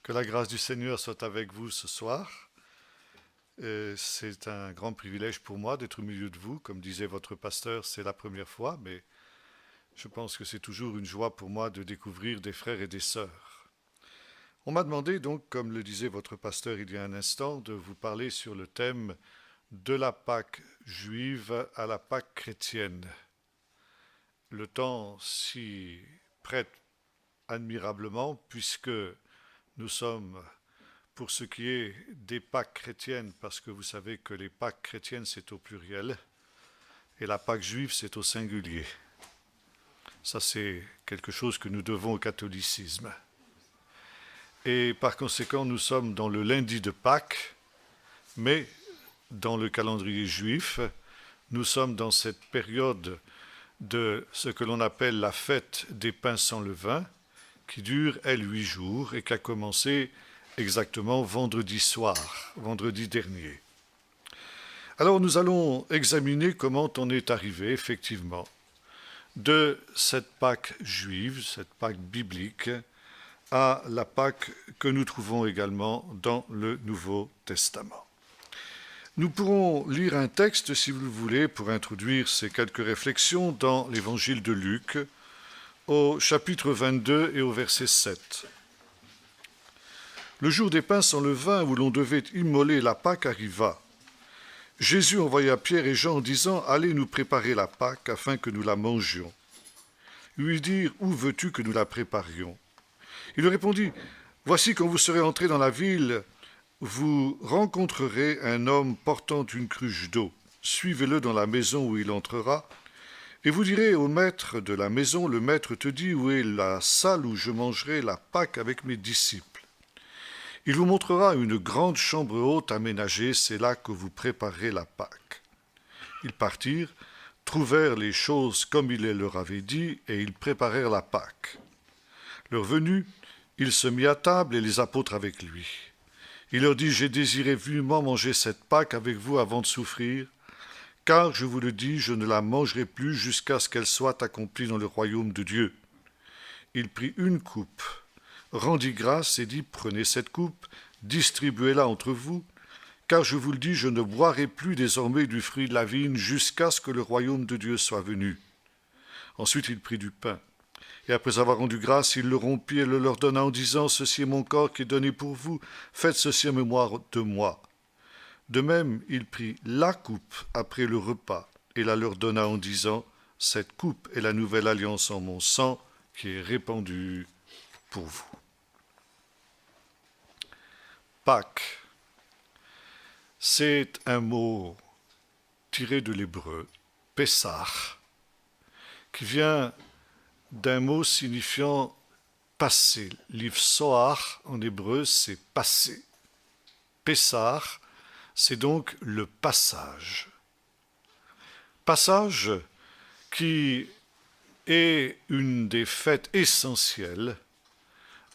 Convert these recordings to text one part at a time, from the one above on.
Que la grâce du Seigneur soit avec vous ce soir. C'est un grand privilège pour moi d'être au milieu de vous. Comme disait votre pasteur, c'est la première fois, mais je pense que c'est toujours une joie pour moi de découvrir des frères et des sœurs. On m'a demandé donc, comme le disait votre pasteur il y a un instant, de vous parler sur le thème de la Pâque juive à la Pâque chrétienne. Le temps s'y prête admirablement puisque nous sommes, pour ce qui est des Pâques chrétiennes, parce que vous savez que les Pâques chrétiennes c'est au pluriel et la Pâque juive c'est au singulier. Ça c'est quelque chose que nous devons au catholicisme. Et par conséquent nous sommes dans le lundi de Pâques, mais dans le calendrier juif, nous sommes dans cette période de ce que l'on appelle la fête des pains sans levain, qui dure, elle, 8 jours et qui a commencé exactement vendredi soir, vendredi dernier. Alors nous allons examiner comment on est arrivé, effectivement, de cette Pâque juive, cette Pâque biblique, à la Pâque que nous trouvons également dans le Nouveau Testament. Nous pourrons lire un texte, si vous le voulez, pour introduire ces quelques réflexions dans l'Évangile de Luc, au chapitre 22 et au verset 7. Le jour des pains sans levain où l'on devait immoler la Pâque arriva. Jésus envoya Pierre et Jean en disant « Allez nous préparer la Pâque afin que nous la mangions. » Ils lui dirent « Où veux-tu que nous la préparions ?» Il leur répondit « Voici quand vous serez entrés dans la ville, vous rencontrerez un homme portant une cruche d'eau. Suivez-le dans la maison où il entrera. Et vous direz au maître de la maison, le maître te dit où est la salle où je mangerai la Pâque avec mes disciples. Il vous montrera une grande chambre haute aménagée, c'est là que vous préparerez la Pâque. Ils partirent, trouvèrent les choses comme il les leur avait dit, et ils préparèrent la Pâque. Leur venue, il se mit à table et les apôtres avec lui. Il leur dit, j'ai désiré vivement manger cette Pâque avec vous avant de souffrir, car, je vous le dis, je ne la mangerai plus jusqu'à ce qu'elle soit accomplie dans le royaume de Dieu. Il prit une coupe, rendit grâce et dit, prenez cette coupe, distribuez-la entre vous, car je vous le dis, je ne boirai plus désormais du fruit de la vigne jusqu'à ce que le royaume de Dieu soit venu. Ensuite il prit du pain, et après avoir rendu grâce, il le rompit et le leur donna en disant, ceci est mon corps qui est donné pour vous, faites ceci en mémoire de moi. De même, il prit la coupe après le repas et la leur donna en disant, cette coupe est la nouvelle alliance en mon sang qui est répandue pour vous. Pâques, c'est un mot tiré de l'hébreu, Pessah, qui vient d'un mot signifiant passer. Livsoar en hébreu, c'est passer. Pessah, c'est donc le passage. Passage qui est une des fêtes essentielles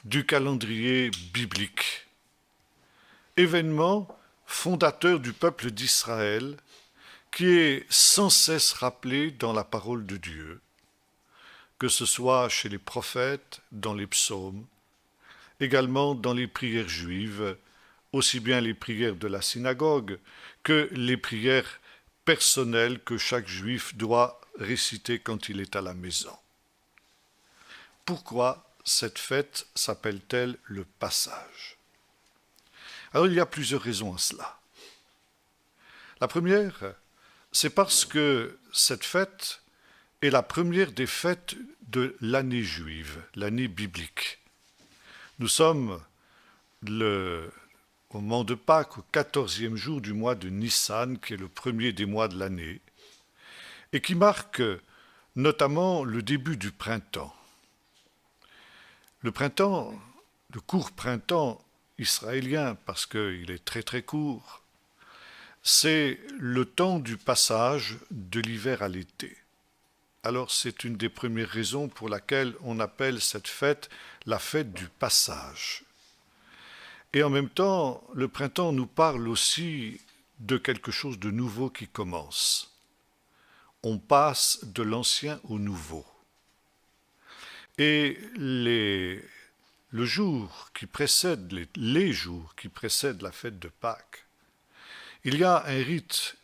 du calendrier biblique. Événement fondateur du peuple d'Israël qui est sans cesse rappelé dans la parole de Dieu, que ce soit chez les prophètes, dans les psaumes, également dans les prières juives, aussi bien les prières de la synagogue que les prières personnelles que chaque juif doit réciter quand il est à la maison. Pourquoi cette fête s'appelle-t-elle le passage? Alors il y a plusieurs raisons à cela. La première, c'est parce que cette fête est la première des fêtes de l'année juive, l'année biblique. Nous sommes au moment de Pâques, au 14e jour du mois de Nissan, qui est le premier des mois de l'année, et qui marque notamment le début du printemps. Le printemps, le court printemps israélien, parce qu'il est très très court, c'est le temps du passage de l'hiver à l'été. Alors c'est une des premières raisons pour laquelle on appelle cette fête la fête du passage. Et en même temps, le printemps nous parle aussi de quelque chose de nouveau qui commence. On passe de l'ancien au nouveau. Et les le jour qui précède, les jours qui précèdent la fête de Pâques, il y a un rite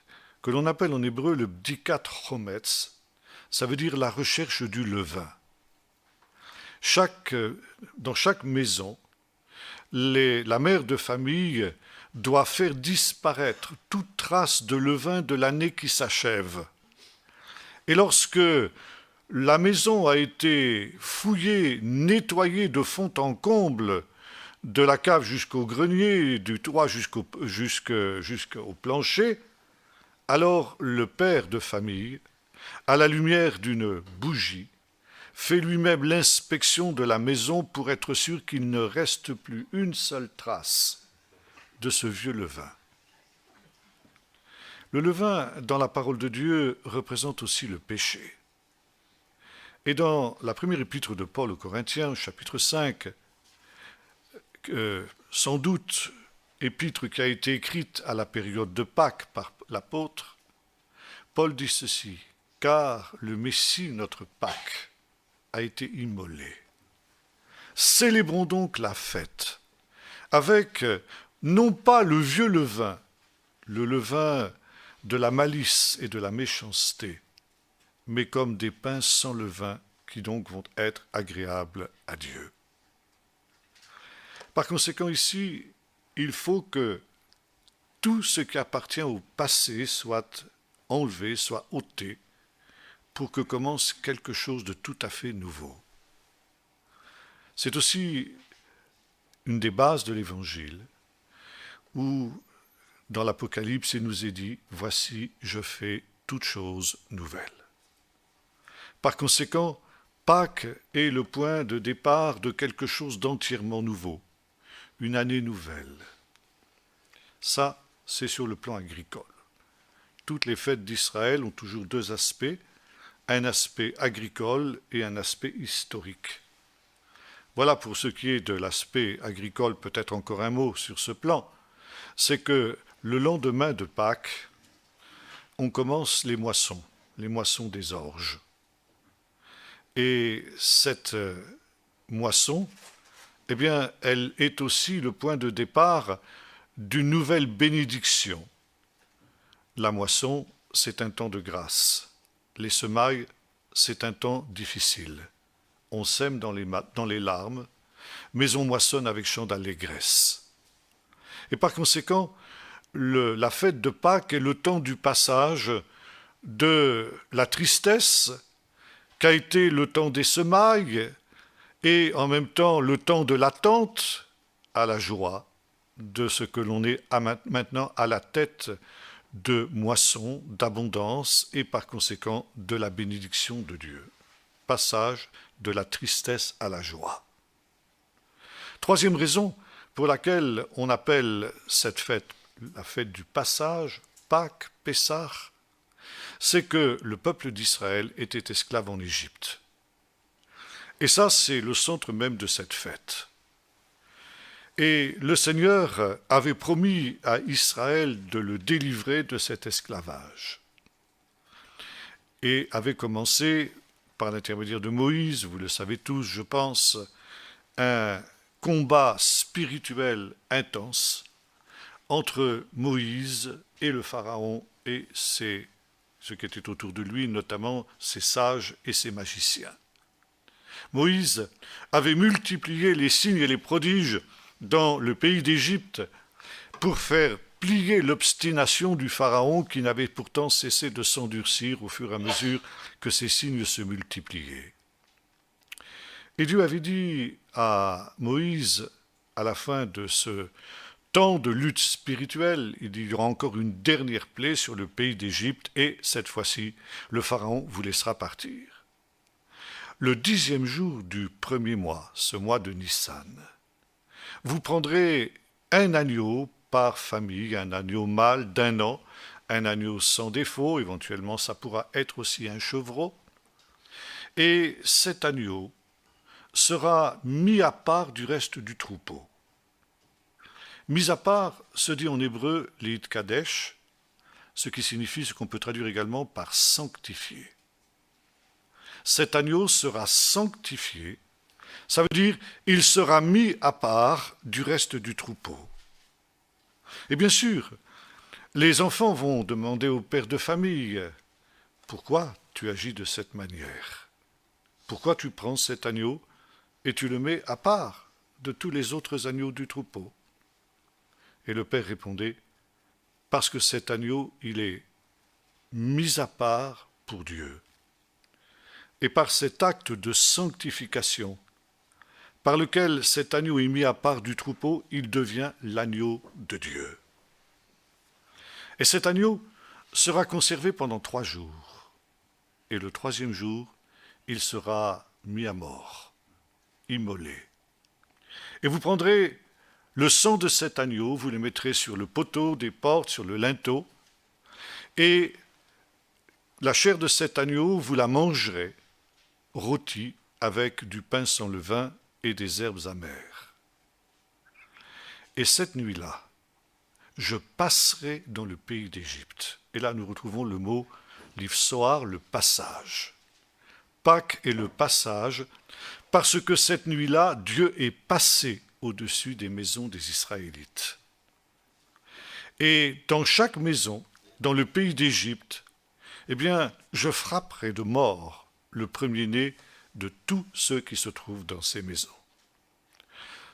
que l'on appelle en hébreu le bdikat chometz, ça veut dire la recherche du levain. Dans chaque maison, la mère de famille doit faire disparaître toute trace de levain de l'année qui s'achève. Et lorsque la maison a été fouillée, nettoyée de fond en comble, de la cave jusqu'au grenier, du toit jusqu'au plancher, alors le père de famille, à la lumière d'une bougie, fait lui-même l'inspection de la maison pour être sûr qu'il ne reste plus une seule trace de ce vieux levain. Le levain, dans la parole de Dieu, représente aussi le péché. Et dans la première épître de Paul aux Corinthiens, chapitre 5, sans doute épître qui a été écrite à la période de Pâques par l'apôtre, Paul dit ceci, « Car le Messie, notre Pâques, a été immolé. Célébrons donc la fête avec non pas le vieux levain, le levain de la malice et de la méchanceté, mais comme des pains sans levain qui donc vont être agréables à Dieu. » Par conséquent, ici, il faut que tout ce qui appartient au passé soit enlevé, soit ôté, pour que commence quelque chose de tout à fait nouveau. C'est aussi une des bases de l'Évangile, où dans l'Apocalypse, il nous est dit « Voici, je fais toutes choses nouvelles ». Par conséquent, Pâques est le point de départ de quelque chose d'entièrement nouveau, une année nouvelle. Ça, c'est sur le plan agricole. Toutes les fêtes d'Israël ont toujours deux aspects, un aspect agricole et un aspect historique. Voilà pour ce qui est de l'aspect agricole, peut-être encore un mot sur ce plan, c'est que le lendemain de Pâques, on commence les moissons des orges. Et cette moisson, eh bien, elle est aussi le point de départ d'une nouvelle bénédiction. La moisson, c'est un temps de grâce. Les semailles, c'est un temps difficile. On sème dans les larmes, mais on moissonne avec chant d'allégresse. Et par conséquent, la fête de Pâques est le temps du passage de la tristesse, qu'a été le temps des semailles, et en même temps le temps de l'attente, à la joie de ce que l'on est maintenant à la tête de moisson, d'abondance et par conséquent de la bénédiction de Dieu. Passage de la tristesse à la joie. Troisième raison pour laquelle on appelle cette fête la fête du passage, Pâques, Pessah, c'est que le peuple d'Israël était esclave en Égypte. Et ça, c'est le centre même de cette fête. Et le Seigneur avait promis à Israël de le délivrer de cet esclavage. Et avait commencé, par l'intermédiaire de Moïse, vous le savez tous, je pense, un combat spirituel intense entre Moïse et le Pharaon et ce qui était autour de lui, notamment ses sages et ses magiciens. Moïse avait multiplié les signes et les prodiges dans le pays d'Égypte pour faire plier l'obstination du Pharaon qui n'avait pourtant cessé de s'endurcir au fur et à mesure que ces signes se multipliaient. Et Dieu avait dit à Moïse, à la fin de ce temps de lutte spirituelle, il dit, il y aura encore une dernière plaie sur le pays d'Égypte et cette fois-ci, le Pharaon vous laissera partir. Le 10e jour du premier mois, ce mois de Nissan, vous prendrez un agneau par famille, un agneau mâle d'1 an, un agneau sans défaut, éventuellement ça pourra être aussi un chevreau, et cet agneau sera mis à part du reste du troupeau. Mis à part se dit en hébreu l'Eid Kadesh, ce qui signifie ce qu'on peut traduire également par sanctifié. Cet agneau sera sanctifié, Ça veut dire, il sera mis à part du reste du troupeau. Et bien sûr, les enfants vont demander au père de famille, pourquoi tu agis de cette manière? Pourquoi tu prends cet agneau et tu le mets à part de tous les autres agneaux du troupeau? Et le père répondait, parce que cet agneau, il est mis à part pour Dieu. Et par cet acte de sanctification, par lequel cet agneau est mis à part du troupeau, il devient l'agneau de Dieu. Et cet agneau sera conservé pendant 3 jours. Et le 3e jour, il sera mis à mort, immolé. Et vous prendrez le sang de cet agneau, vous le mettrez sur le poteau des portes, sur le linteau, et la chair de cet agneau, vous la mangerez, rôtie avec du pain sans levain et des herbes amères. Et cette nuit-là, je passerai dans le pays d'Égypte. Et là, nous retrouvons le mot l'Ifsoar, le passage. Pâques est le passage, parce que cette nuit-là, Dieu est passé au-dessus des maisons des Israélites. Et dans chaque maison, dans le pays d'Égypte, eh bien, je frapperai de mort le premier-né de tous ceux qui se trouvent dans ces maisons.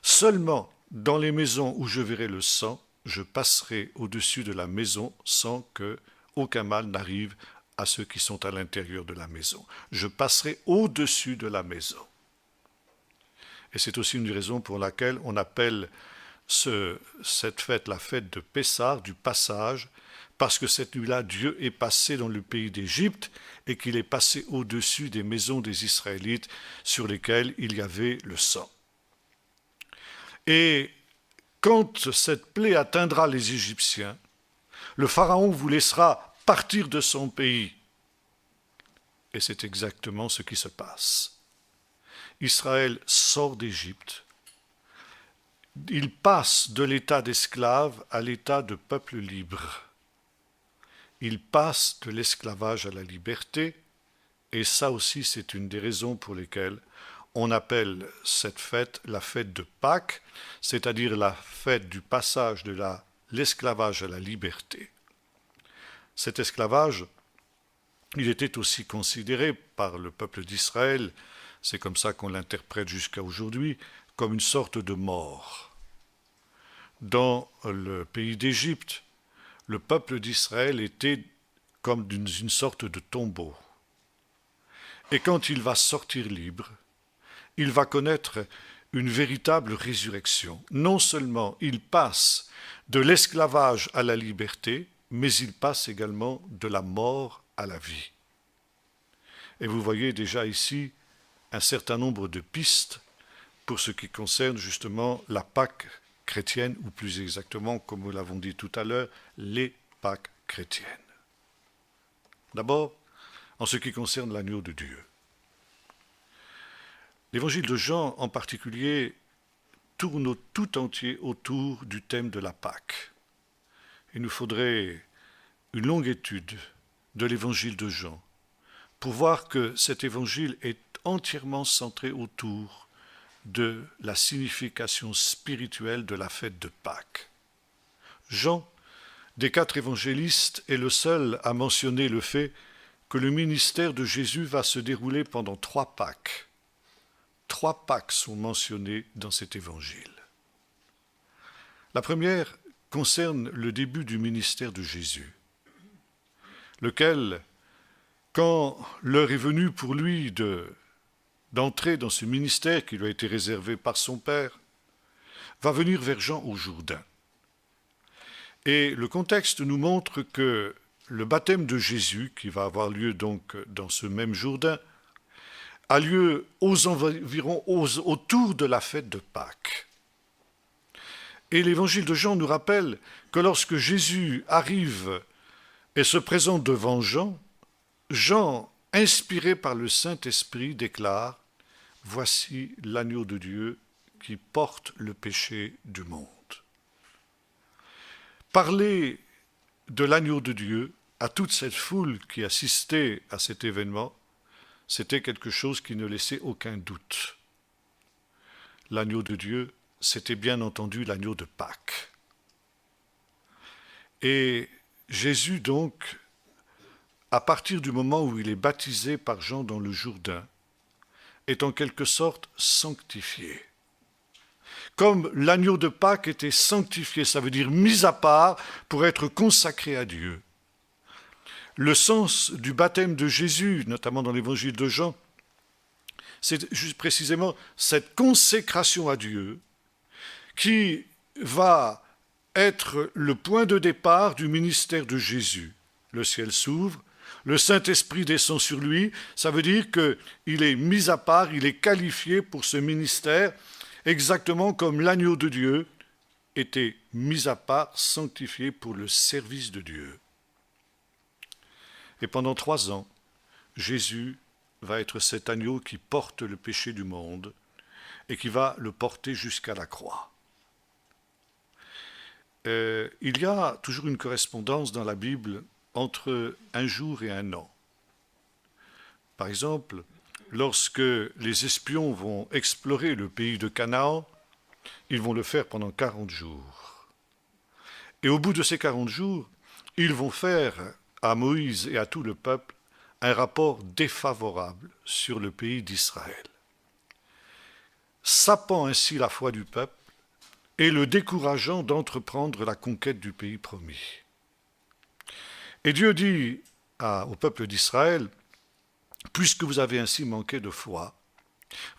Seulement dans les maisons où je verrai le sang, je passerai au-dessus de la maison sans que aucun mal n'arrive à ceux qui sont à l'intérieur de la maison. Je passerai au-dessus de la maison. Et c'est aussi une raison pour laquelle on appelle cette fête la fête de Pessah, du passage, parce que cette nuit-là, Dieu est passé dans le pays d'Égypte et qu'il est passé au-dessus des maisons des Israélites sur lesquelles il y avait le sang. Et quand cette plaie atteindra les Égyptiens, le Pharaon vous laissera partir de son pays. Et c'est exactement ce qui se passe. Israël sort d'Égypte. Il passe de l'état d'esclave à l'état de peuple libre. Il passe de l'esclavage à la liberté, et ça aussi c'est une des raisons pour lesquelles on appelle cette fête la fête de Pâques, c'est-à-dire la fête du passage de l'esclavage à la liberté. Cet esclavage, il était aussi considéré par le peuple d'Israël, c'est comme ça qu'on l'interprète jusqu'à aujourd'hui, comme une sorte de mort. Dans le pays d'Égypte, le peuple d'Israël était comme une sorte de tombeau. Et quand il va sortir libre, il va connaître une véritable résurrection. Non seulement il passe de l'esclavage à la liberté, mais il passe également de la mort à la vie. Et vous voyez déjà ici un certain nombre de pistes pour ce qui concerne justement la Pâque chrétienne, ou plus exactement, comme nous l'avons dit tout à l'heure, les Pâques chrétiennes. D'abord, en ce qui concerne l'agneau de Dieu. L'évangile de Jean, en particulier, tourne tout entier autour du thème de la Pâque. Il nous faudrait une longue étude de l'évangile de Jean pour voir que cet évangile est entièrement centré autour de la signification spirituelle de la fête de Pâques. Jean, des 4 évangélistes, est le seul à mentionner le fait que le ministère de Jésus va se dérouler pendant 3 Pâques. 3 Pâques sont mentionnées dans cet évangile. La première concerne le début du ministère de Jésus, lequel, quand l'heure est venue pour lui d'entrer dans ce ministère qui lui a été réservé par son Père, va venir vers Jean au Jourdain. Et le contexte nous montre que le baptême de Jésus, qui va avoir lieu donc dans ce même Jourdain, a lieu autour de la fête de Pâques. Et l'évangile de Jean nous rappelle que lorsque Jésus arrive et se présente devant Jean, Jean, inspiré par le Saint-Esprit, déclare « Voici l'agneau de Dieu qui porte le péché du monde ». Parler de l'agneau de Dieu à toute cette foule qui assistait à cet événement, c'était quelque chose qui ne laissait aucun doute. l'agneau de Dieu, c'était bien entendu l'agneau de Pâques. Et Jésus donc, à partir du moment où il est baptisé par Jean dans le Jourdain, est en quelque sorte sanctifié. Comme l'agneau de Pâques était sanctifié, ça veut dire mis à part pour être consacré à Dieu. Le sens du baptême de Jésus, notamment dans l'évangile de Jean, c'est juste précisément cette consécration à Dieu qui va être le point de départ du ministère de Jésus. Le ciel s'ouvre, le Saint-Esprit descend sur lui, ça veut dire qu'il est mis à part, il est qualifié pour ce ministère, exactement comme l'agneau de Dieu était mis à part, sanctifié pour le service de Dieu. Et pendant 3 ans, Jésus va être cet agneau qui porte le péché du monde et qui va le porter jusqu'à la croix. Il y a toujours une correspondance dans la Bible entre un jour et un an. Par exemple, lorsque les espions vont explorer le pays de Canaan, ils vont le faire pendant 40 jours. Et au bout de ces 40 jours, ils vont faire à Moïse et à tout le peuple un rapport défavorable sur le pays d'Israël, sapant ainsi la foi du peuple et le décourageant d'entreprendre la conquête du pays promis. Et Dieu dit au peuple d'Israël, « Puisque vous avez ainsi manqué de foi,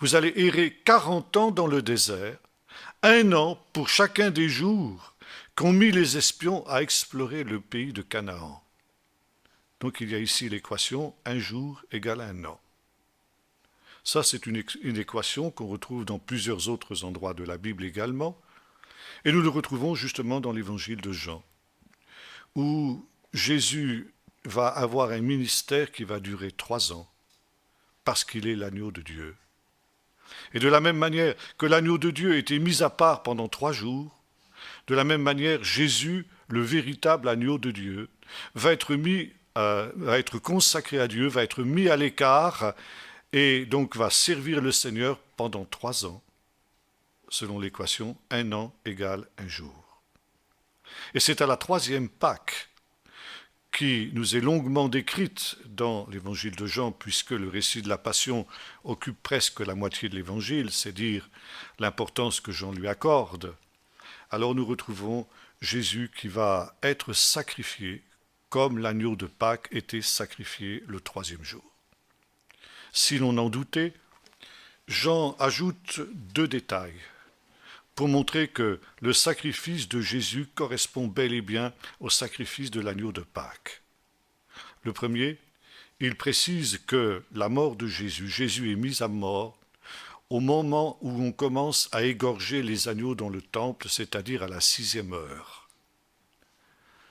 vous allez errer 40 ans dans le désert, 1 an pour chacun des jours qu'ont mis les espions à explorer le pays de Canaan. » Donc il y a ici l'équation 1 jour égale 1 an. Ça, c'est une équation qu'on retrouve dans plusieurs autres endroits de la Bible également. Et nous le retrouvons justement dans l'évangile de Jean, où Jésus va avoir un ministère qui va durer 3 ans, parce qu'il est l'agneau de Dieu. Et de la même manière que l'agneau de Dieu était mis à part pendant 3 jours, de la même manière, Jésus, le véritable agneau de Dieu, va être consacré à Dieu, va être mis à l'écart, et donc va servir le Seigneur pendant 3 ans, selon l'équation 1 an égale 1 jour. Et c'est à la 3e Pâque, qui nous est longuement décrite dans l'évangile de Jean, puisque le récit de la Passion occupe presque la moitié de l'évangile, c'est dire l'importance que Jean lui accorde, alors nous retrouvons Jésus qui va être sacrifié comme l'agneau de Pâques était sacrifié le 3e jour. Si l'on en doutait, Jean ajoute 2 détails pour montrer que le sacrifice de Jésus correspond bel et bien au sacrifice de l'agneau de Pâques. Le premier, il précise que la mort de Jésus est mis à mort au moment où on commence à égorger les agneaux dans le temple, c'est-à-dire à la 6e heure.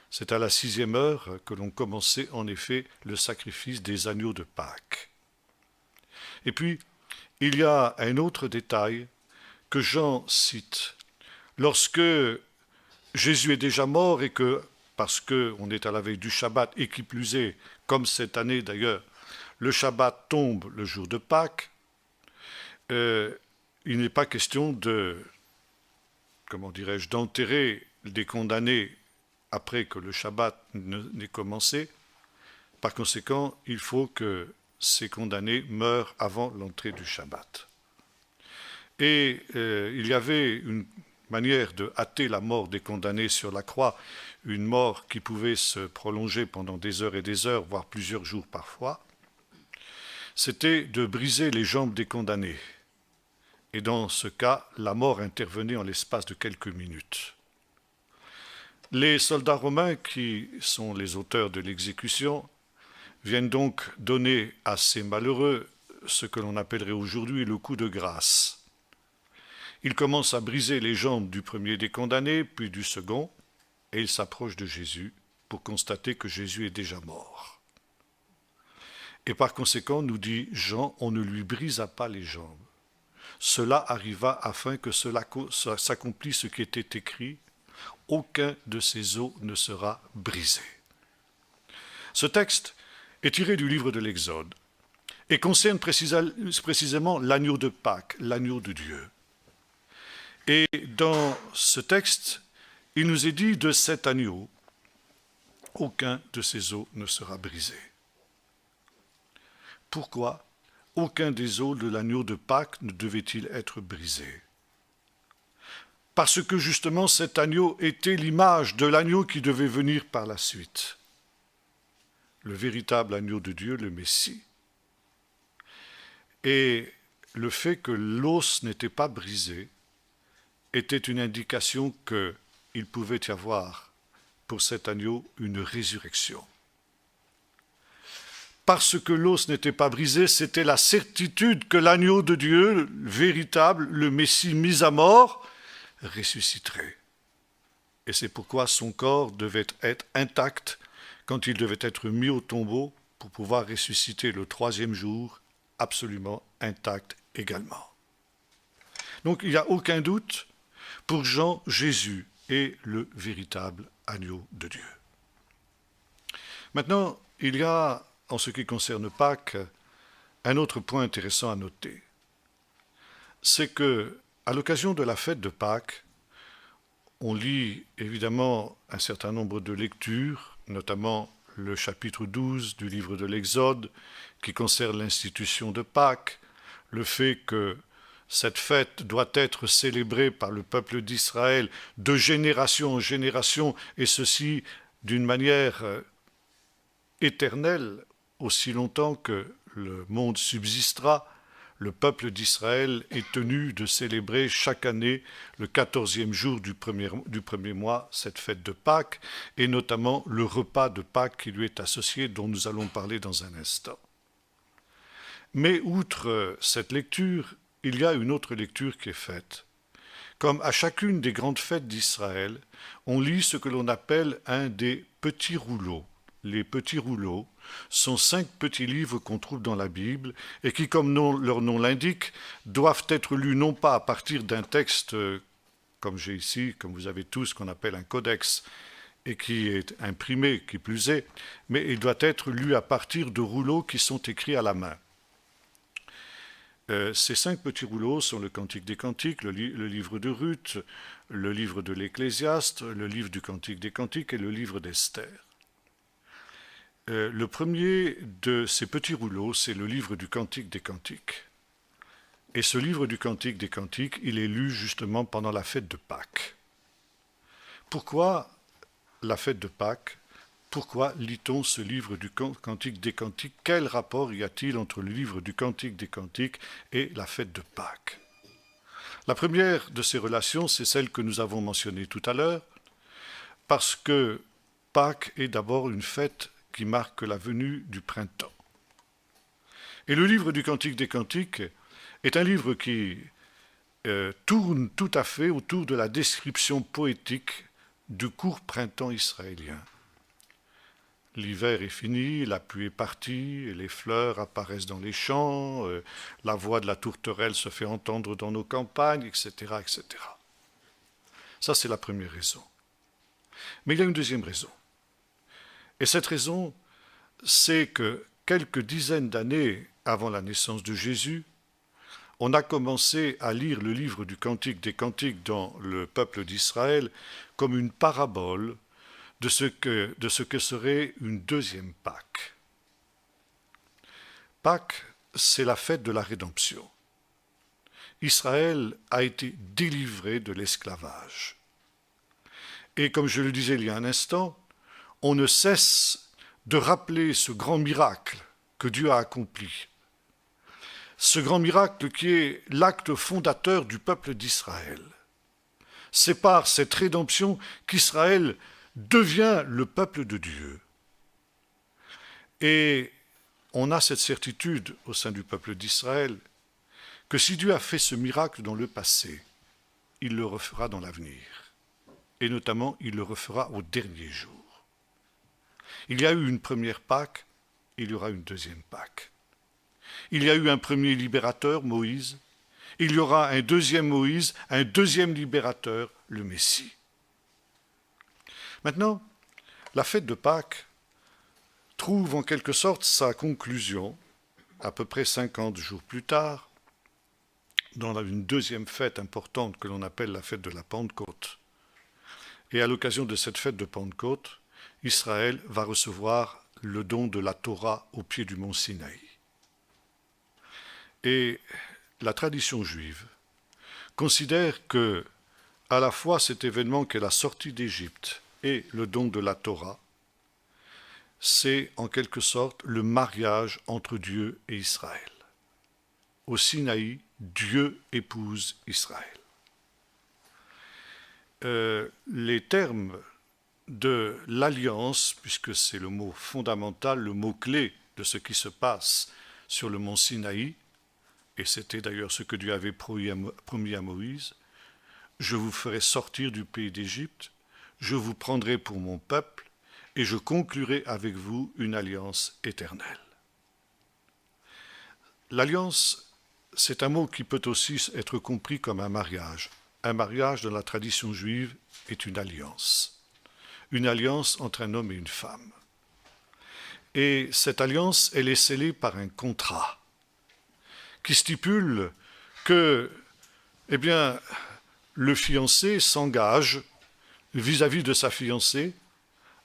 C'est à la 6e heure que l'on commençait en effet le sacrifice des agneaux de Pâques. Et puis, il y a un autre détail que Jean cite. Lorsque Jésus est déjà mort et que, parce qu'on est à la veille du Shabbat, et qui plus est, comme cette année d'ailleurs, le Shabbat tombe le jour de Pâques, il n'est pas question d'enterrer des condamnés après que le Shabbat n'ait commencé. Par conséquent, il faut que ces condamnés meurent avant l'entrée du Shabbat. Et il y avait une manière de hâter la mort des condamnés sur la croix, une mort qui pouvait se prolonger pendant des heures et des heures, voire plusieurs jours parfois, c'était de briser les jambes des condamnés. Et dans ce cas, la mort intervenait en l'espace de quelques minutes. Les soldats romains, qui sont les auteurs de l'exécution, viennent donc donner à ces malheureux ce que l'on appellerait aujourd'hui le coup de grâce. Ils commencent à briser les jambes du premier des condamnés, puis du second, et ils s'approchent de Jésus pour constater que Jésus est déjà mort. Et par conséquent, nous dit Jean, on ne lui brisa pas les jambes. Cela arriva afin que cela s'accomplisse ce qui était écrit, aucun de ses os ne sera brisé. Ce texte est tiré du livre de l'Exode et concerne précisément l'agneau de Pâques, l'agneau de Dieu. Et dans ce texte, il nous est dit de cet agneau, aucun de ses os ne sera brisé. Pourquoi aucun des os de l'agneau de Pâques ne devait-il être brisé? Parce que justement cet agneau était l'image de l'agneau qui devait venir par la suite. Le véritable agneau de Dieu, le Messie. Et le fait que l'os n'était pas brisé était une indication qu'il pouvait y avoir pour cet agneau une résurrection. Parce que l'os n'était pas brisé, c'était la certitude que l'agneau de Dieu, le véritable, le Messie mis à mort, ressusciterait. Et c'est pourquoi son corps devait être intact quand il devait être mis au tombeau pour pouvoir ressusciter le troisième jour, absolument intact également. Donc il n'y a aucun doute, pour Jean, Jésus est le véritable agneau de Dieu. Maintenant, il y a, en ce qui concerne Pâques, un autre point intéressant à noter. C'est que, à l'occasion de la fête de Pâques, on lit évidemment un certain nombre de lectures, notamment le chapitre 12 du livre de l'Exode, qui concerne l'institution de Pâques, le fait que cette fête doit être célébrée par le peuple d'Israël de génération en génération, et ceci d'une manière éternelle, aussi longtemps que le monde subsistera. Le peuple d'Israël est tenu de célébrer chaque année le 14e jour du premier mois cette fête de Pâques, et notamment le repas de Pâques qui lui est associé, dont nous allons parler dans un instant. Mais outre cette lecture, il y a une autre lecture qui est faite. Comme à chacune des grandes fêtes d'Israël, on lit ce que l'on appelle un des petits rouleaux. Les petits rouleaux sont 5 petits livres qu'on trouve dans la Bible et qui, comme leur nom l'indique, doivent être lus non pas à partir d'un texte, comme j'ai ici, comme vous avez tous, qu'on appelle un codex, et qui est imprimé, qui plus est, mais il doit être lu à partir de rouleaux qui sont écrits à la main. Ces 5 petits rouleaux sont le Cantique des Cantiques, le livre de Ruth, le livre de l'Ecclésiaste, le livre du Cantique des Cantiques et le livre d'Esther. Le premier de ces petits rouleaux, c'est le livre du Cantique des Cantiques. Et ce livre du Cantique des Cantiques, il est lu justement pendant la fête de Pâques. Pourquoi la fête de Pâques? Pourquoi lit-on ce livre du Cantique des Cantiques? Quel rapport y a-t-il entre le livre du Cantique des Cantiques et la fête de Pâques? La première de ces relations, c'est celle que nous avons mentionnée tout à l'heure, parce que Pâques est d'abord une fête qui marque la venue du printemps. Et le livre du Cantique des Cantiques est un livre qui tourne tout à fait autour de la description poétique du court printemps israélien. L'hiver est fini, la pluie est partie, les fleurs apparaissent dans les champs, la voix de la tourterelle se fait entendre dans nos campagnes, etc., etc. Ça, c'est la première raison. Mais il y a une deuxième raison. Et cette raison, c'est que quelques dizaines d'années avant la naissance de Jésus, on a commencé à lire le livre du Cantique des Cantiques dans le peuple d'Israël comme une parabole de ce que serait une deuxième Pâques. Pâques, c'est la fête de la rédemption. Israël a été délivré de l'esclavage. Et comme je le disais il y a un instant, on ne cesse de rappeler ce grand miracle que Dieu a accompli. Ce grand miracle qui est l'acte fondateur du peuple d'Israël. C'est par cette rédemption qu'Israël devient le peuple de Dieu. Et on a cette certitude au sein du peuple d'Israël que si Dieu a fait ce miracle dans le passé, il le refera dans l'avenir. Et notamment, il le refera au dernier jour. Il y a eu une première Pâques, il y aura une deuxième Pâques. Il y a eu un premier libérateur, Moïse. Il y aura un deuxième Moïse, un deuxième libérateur, le Messie. Maintenant, la fête de Pâques trouve en quelque sorte sa conclusion, à peu près 50 jours plus tard, dans une deuxième fête importante que l'on appelle la fête de la Pentecôte. Et à l'occasion de cette fête de Pentecôte, Israël va recevoir le don de la Torah au pied du mont Sinaï. Et la tradition juive considère que, à la fois cet événement qu'est la sortie d'Égypte et le don de la Torah, c'est en quelque sorte le mariage entre Dieu et Israël. Au Sinaï, Dieu épouse Israël. Les termes de l'alliance, puisque c'est le mot fondamental, le mot-clé de ce qui se passe sur le mont Sinaï, et c'était d'ailleurs ce que Dieu avait promis à Moïse, je vous ferai sortir du pays d'Égypte, je vous prendrai pour mon peuple, et je conclurai avec vous une alliance éternelle. L'alliance, c'est un mot qui peut aussi être compris comme un mariage. Un mariage dans la tradition juive est une alliance entre un homme et une femme. Et cette alliance, elle est scellée par un contrat qui stipule que, le fiancé s'engage vis-à-vis de sa fiancée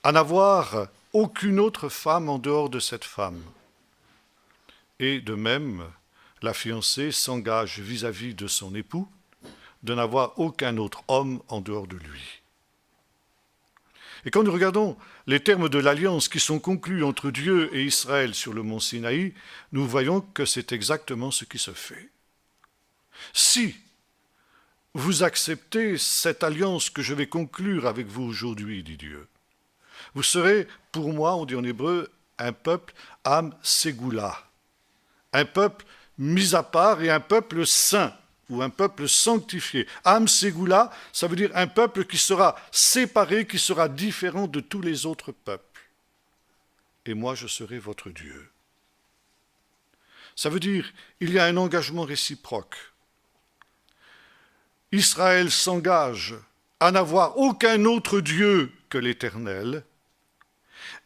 à n'avoir aucune autre femme en dehors de cette femme. Et de même, la fiancée s'engage vis-à-vis de son époux de n'avoir aucun autre homme en dehors de lui. Et quand nous regardons les termes de l'alliance qui sont conclus entre Dieu et Israël sur le mont Sinaï, nous voyons que c'est exactement ce qui se fait. Si vous acceptez cette alliance que je vais conclure avec vous aujourd'hui, dit Dieu, vous serez, pour moi, on dit en hébreu, un peuple Am Ségoula, un peuple mis à part et un peuple saint, ou un peuple sanctifié. Am Ségoula, ça veut dire un peuple qui sera séparé, qui sera différent de tous les autres peuples. Et moi, je serai votre Dieu. Ça veut dire, il y a un engagement réciproque. Israël s'engage à n'avoir aucun autre Dieu que l'Éternel,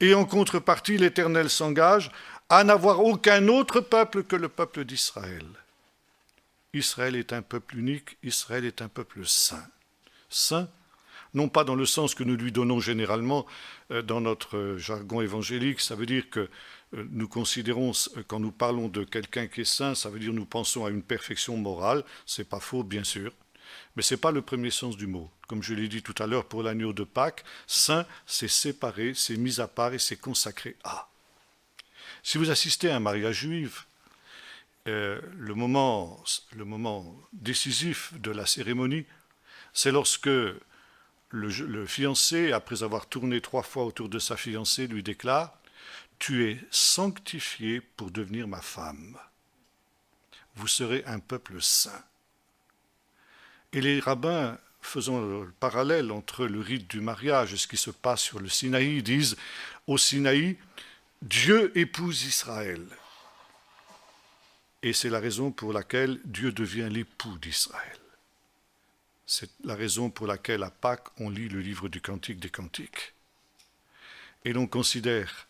et en contrepartie, l'Éternel s'engage à n'avoir aucun autre peuple que le peuple d'Israël. Israël est un peuple unique, Israël est un peuple saint. Saint, non pas dans le sens que nous lui donnons généralement dans notre jargon évangélique, ça veut dire que nous considérons, quand nous parlons de quelqu'un qui est saint, ça veut dire nous pensons à une perfection morale, c'est pas faux bien sûr, mais ce n'est pas le premier sens du mot. Comme je l'ai dit tout à l'heure pour l'agneau de Pâques, saint, c'est séparé, c'est mis à part et c'est consacré à. Si vous assistez à un mariage juif, le moment décisif de la cérémonie, c'est lorsque le fiancé, après avoir tourné 3 fois autour de sa fiancée, lui déclare « Tu es sanctifié pour devenir ma femme. Vous serez un peuple saint. » Et les rabbins, faisant le parallèle entre le rite du mariage et ce qui se passe sur le Sinaï, disent « Au Sinaï, Dieu épouse Israël. » Et c'est la raison pour laquelle Dieu devient l'époux d'Israël. C'est la raison pour laquelle à Pâques, on lit le livre du Cantique des Cantiques. Et l'on considère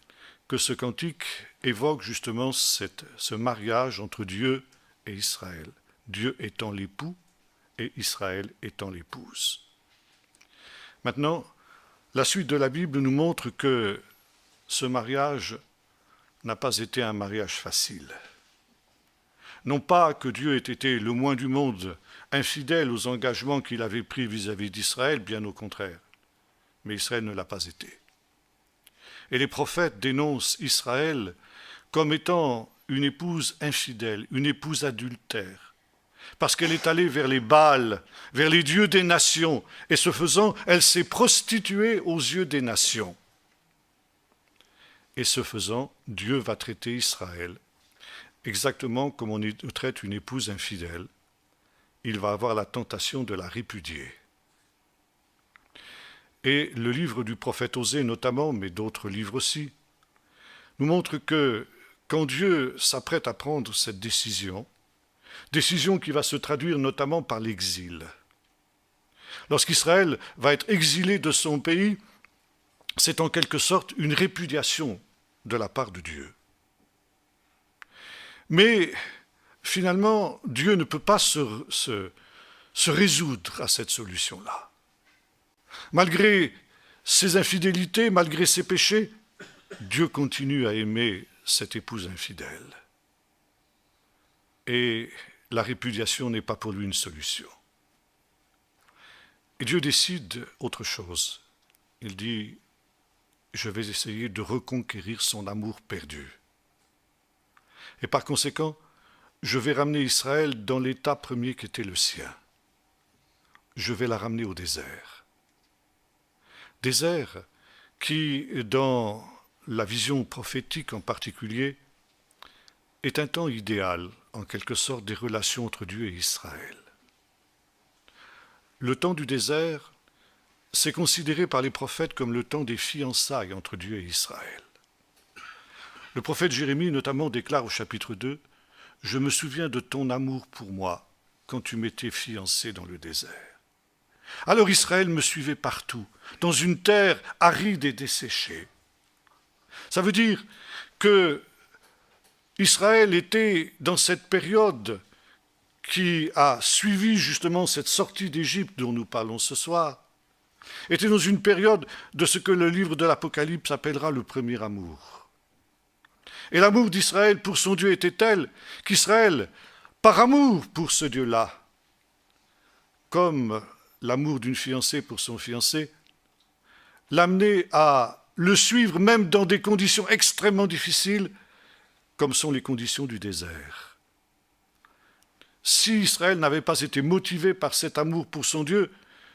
que ce cantique évoque justement ce mariage entre Dieu et Israël. Dieu étant l'époux et Israël étant l'épouse. Maintenant, la suite de la Bible nous montre que ce mariage n'a pas été un mariage facile. Non pas que Dieu ait été le moins du monde infidèle aux engagements qu'il avait pris vis-à-vis d'Israël, bien au contraire. Mais Israël ne l'a pas été. Et les prophètes dénoncent Israël comme étant une épouse infidèle, une épouse adultère, parce qu'elle est allée vers les Baals, vers les dieux des nations, et ce faisant, elle s'est prostituée aux yeux des nations. Et ce faisant, Dieu va traiter Israël exactement comme on traite une épouse infidèle. Il va avoir la tentation de la répudier. Et le livre du prophète Osée notamment, mais d'autres livres aussi, nous montre que quand Dieu s'apprête à prendre cette décision qui va se traduire notamment par l'exil. Lorsqu'Israël va être exilé de son pays, c'est en quelque sorte une répudiation de la part de Dieu. Mais finalement, Dieu ne peut pas se résoudre à cette solution-là. Malgré ses infidélités, malgré ses péchés, Dieu continue à aimer cette épouse infidèle. Et la répudiation n'est pas pour lui une solution. Et Dieu décide autre chose. Il dit, je vais essayer de reconquérir son amour perdu. Et par conséquent, je vais ramener Israël dans l'état premier qui était le sien. Je vais la ramener au désert. Désert qui, dans la vision prophétique en particulier, est un temps idéal, en quelque sorte, des relations entre Dieu et Israël. Le temps du désert, c'est considéré par les prophètes comme le temps des fiançailles entre Dieu et Israël. Le prophète Jérémie, notamment, déclare au chapitre 2, « Je me souviens de ton amour pour moi quand tu m'étais fiancé dans le désert. » Alors Israël me suivait partout, dans une terre aride et desséchée. Ça veut dire que Israël était dans cette période qui a suivi justement cette sortie d'Égypte dont nous parlons ce soir, était dans une période de ce que le livre de l'Apocalypse appellera le premier amour. Et l'amour d'Israël pour son Dieu était tel qu'Israël, par amour pour ce Dieu-là, comme l'amour d'une fiancée pour son fiancé, l'amenait à le suivre même dans des conditions extrêmement difficiles, comme sont les conditions du désert. Si Israël n'avait pas été motivé par cet amour pour son Dieu,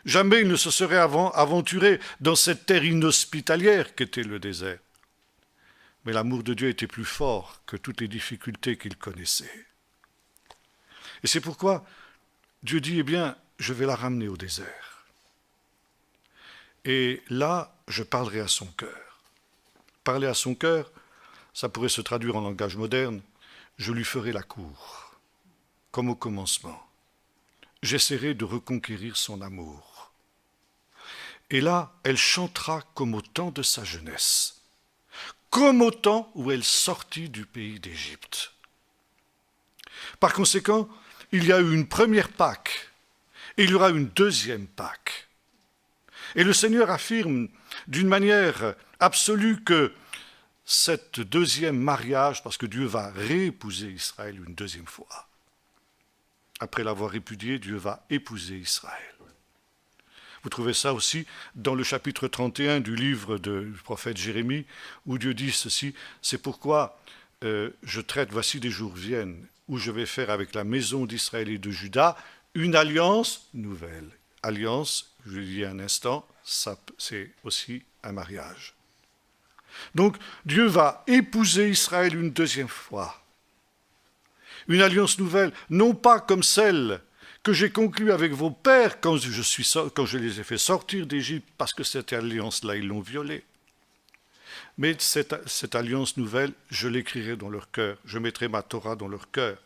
jamais il ne se serait aventuré dans cette terre inhospitalière qu'était le désert. Mais l'amour de Dieu était plus fort que toutes les difficultés qu'il connaissait. Et c'est pourquoi Dieu dit, eh bien, je vais la ramener au désert. Et là, je parlerai à son cœur. Parler à son cœur, ça pourrait se traduire en langage moderne, je lui ferai la cour, comme au commencement. J'essaierai de reconquérir son amour. Et là, elle chantera comme au temps de sa jeunesse, comme au temps où elle sortit du pays d'Égypte. Par conséquent, il y a eu une première Pâque, et il y aura une deuxième Pâque. Et le Seigneur affirme d'une manière absolue que cette deuxième mariage, parce que Dieu va réépouser Israël une deuxième fois. Après l'avoir répudié, Dieu va épouser Israël. Vous trouvez ça aussi dans le chapitre 31 du livre du prophète Jérémie, où Dieu dit ceci, c'est pourquoi je traite, voici des jours viennent, où je vais faire avec la maison d'Israël et de Juda une alliance nouvelle. Alliance, je le dis un instant, ça, c'est aussi un mariage. Donc Dieu va épouser Israël une deuxième fois. Une alliance nouvelle, non pas comme celle que j'ai conclue avec vos pères quand je les ai fait sortir d'Égypte, parce que cette alliance-là, ils l'ont violée. Mais cette alliance nouvelle, je l'écrirai dans leur cœur, je mettrai ma Torah dans leur cœur,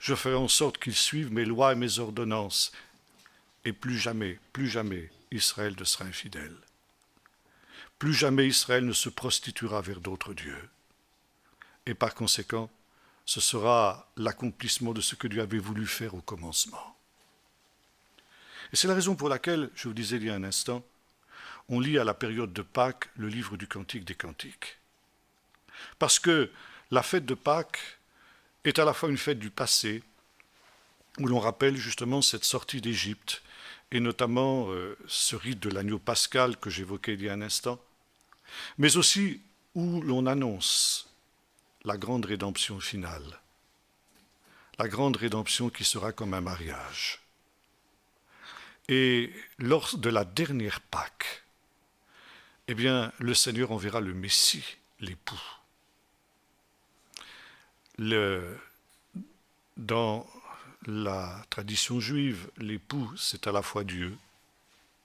je ferai en sorte qu'ils suivent mes lois et mes ordonnances, et plus jamais, Israël ne sera infidèle. Plus jamais Israël ne se prostituera vers d'autres dieux. Et par conséquent, ce sera l'accomplissement de ce que Dieu avait voulu faire au commencement. Et c'est la raison pour laquelle, je vous disais il y a un instant, on lit à la période de Pâques le livre du Cantique des Cantiques. Parce que la fête de Pâques est à la fois une fête du passé, où l'on rappelle justement cette sortie d'Égypte, et notamment ce rite de l'agneau pascal que j'évoquais il y a un instant, mais aussi où l'on annonce la grande rédemption finale, la grande rédemption qui sera comme un mariage. Et lors de la dernière Pâque, eh bien, le Seigneur enverra le Messie, l'époux. Dans la tradition juive, l'époux, c'est à la fois Dieu,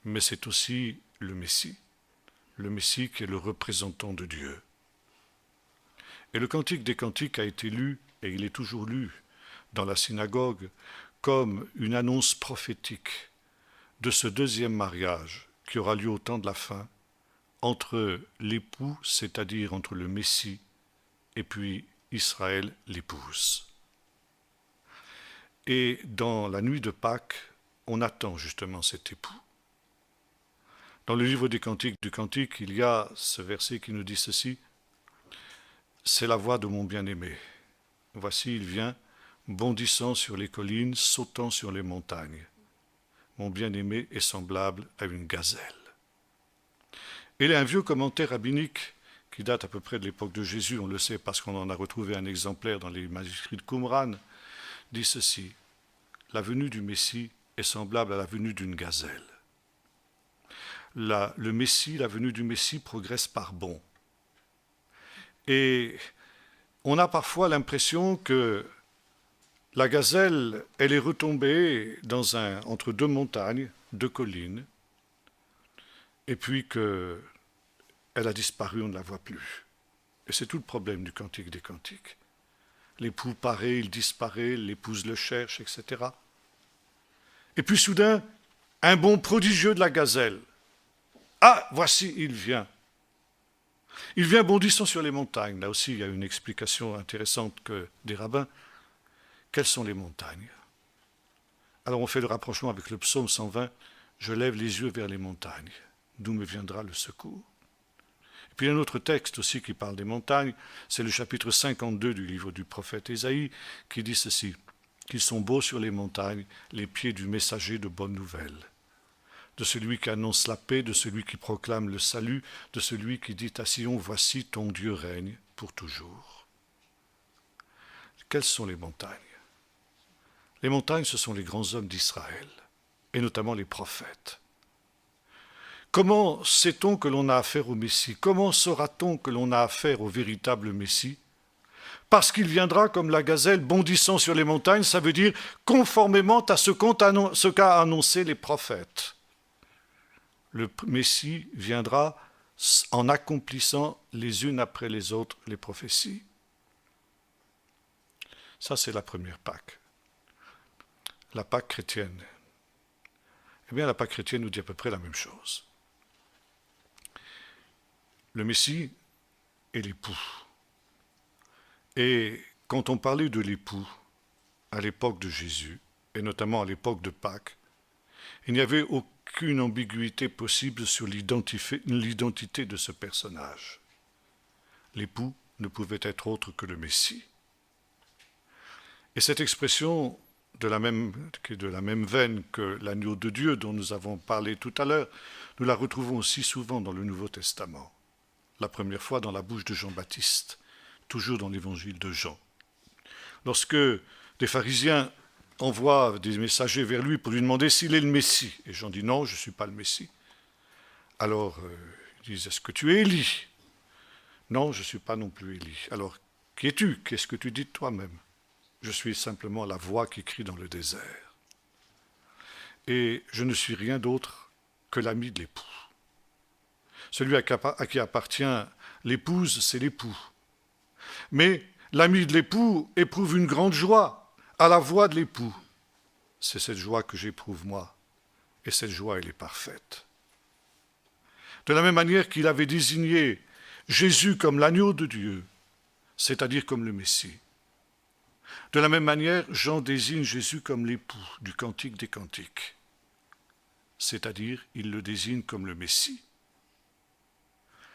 mais c'est aussi le Messie qui est le représentant de Dieu. Et le Cantique des Cantiques a été lu, et il est toujours lu dans la synagogue, comme une annonce prophétique de ce deuxième mariage qui aura lieu au temps de la fin, entre l'époux, c'est-à-dire entre le Messie, et puis Israël, l'épouse. Et dans la nuit de Pâques, on attend justement cet époux. Dans le livre des Cantiques du Cantique, il y a ce verset qui nous dit ceci: « C'est la voix de mon bien-aimé. Voici, il vient, bondissant sur les collines, sautant sur les montagnes. Mon bien-aimé est semblable à une gazelle. » Et il y a un vieux commentaire rabbinique qui date à peu près de l'époque de Jésus, on le sait parce qu'on en a retrouvé un exemplaire dans les manuscrits de Qumran, dit ceci: la venue du Messie est semblable à la venue d'une gazelle. Le Messie, la venue du Messie progresse par bonds. Et on a parfois l'impression que la gazelle, elle est retombée entre deux montagnes, deux collines, et puis qu'elle a disparu, on ne la voit plus. Et c'est tout le problème du Cantique des Cantiques. L'époux paraît, il disparaît, l'épouse le cherche, etc. Et puis soudain, un bond prodigieux de la gazelle. Ah, voici, il vient. Il vient bondissant sur les montagnes. Là aussi, il y a une explication intéressante des rabbins. Quelles sont les montagnes? Alors on fait le rapprochement avec le psaume 120. Je lève les yeux vers les montagnes. D'où me viendra le secours? Et puis il y a un autre texte aussi qui parle des montagnes. C'est le chapitre 52 du livre du prophète Ésaïe qui dit ceci: qu'ils sont beaux sur les montagnes, les pieds du messager de bonnes nouvelles, de celui qui annonce la paix, de celui qui proclame le salut, de celui qui dit à Sion: voici ton Dieu règne pour toujours. Quelles sont les montagnes? Les montagnes, ce sont les grands hommes d'Israël, et notamment les prophètes. Comment sait-on que l'on a affaire au Messie? Comment saura-t-on que l'on a affaire au véritable Messie? Parce qu'il viendra comme la gazelle bondissant sur les montagnes, ça veut dire conformément à ce qu'a annoncé les prophètes. Le Messie viendra en accomplissant les unes après les autres les prophéties. Ça, c'est la première Pâque. La Pâque chrétienne. Eh bien, la Pâque chrétienne nous dit à peu près la même chose. Le Messie est l'époux. Et quand on parlait de l'époux à l'époque de Jésus, et notamment à l'époque de Pâques, il n'y avait aucune ambiguïté possible sur l'identité de ce personnage. L'époux ne pouvait être autre que le Messie. Et cette expression, de la même veine que l'agneau de Dieu dont nous avons parlé tout à l'heure, nous la retrouvons aussi souvent dans le Nouveau Testament. La première fois dans la bouche de Jean-Baptiste, toujours dans l'évangile de Jean. Lorsque des pharisiens envoient des messagers vers lui pour lui demander s'il est le Messie, et Jean dit non, je ne suis pas le Messie. Alors ils disent: est-ce que tu es Élie? Non, je ne suis pas non plus Élie. Alors qui es-tu? Qu'est-ce que tu dis de toi-même? Je suis simplement la voix qui crie dans le désert. Et je ne suis rien d'autre que l'ami de l'époux. Celui à qui appartient l'épouse, c'est l'époux. Mais l'ami de l'époux éprouve une grande joie à la voix de l'époux. C'est cette joie que j'éprouve moi. Et cette joie, elle est parfaite. De la même manière qu'il avait désigné Jésus comme l'agneau de Dieu, c'est-à-dire comme le Messie. De la même manière, Jean désigne Jésus comme l'époux du Cantique des Cantiques, c'est-à-dire il le désigne comme le Messie.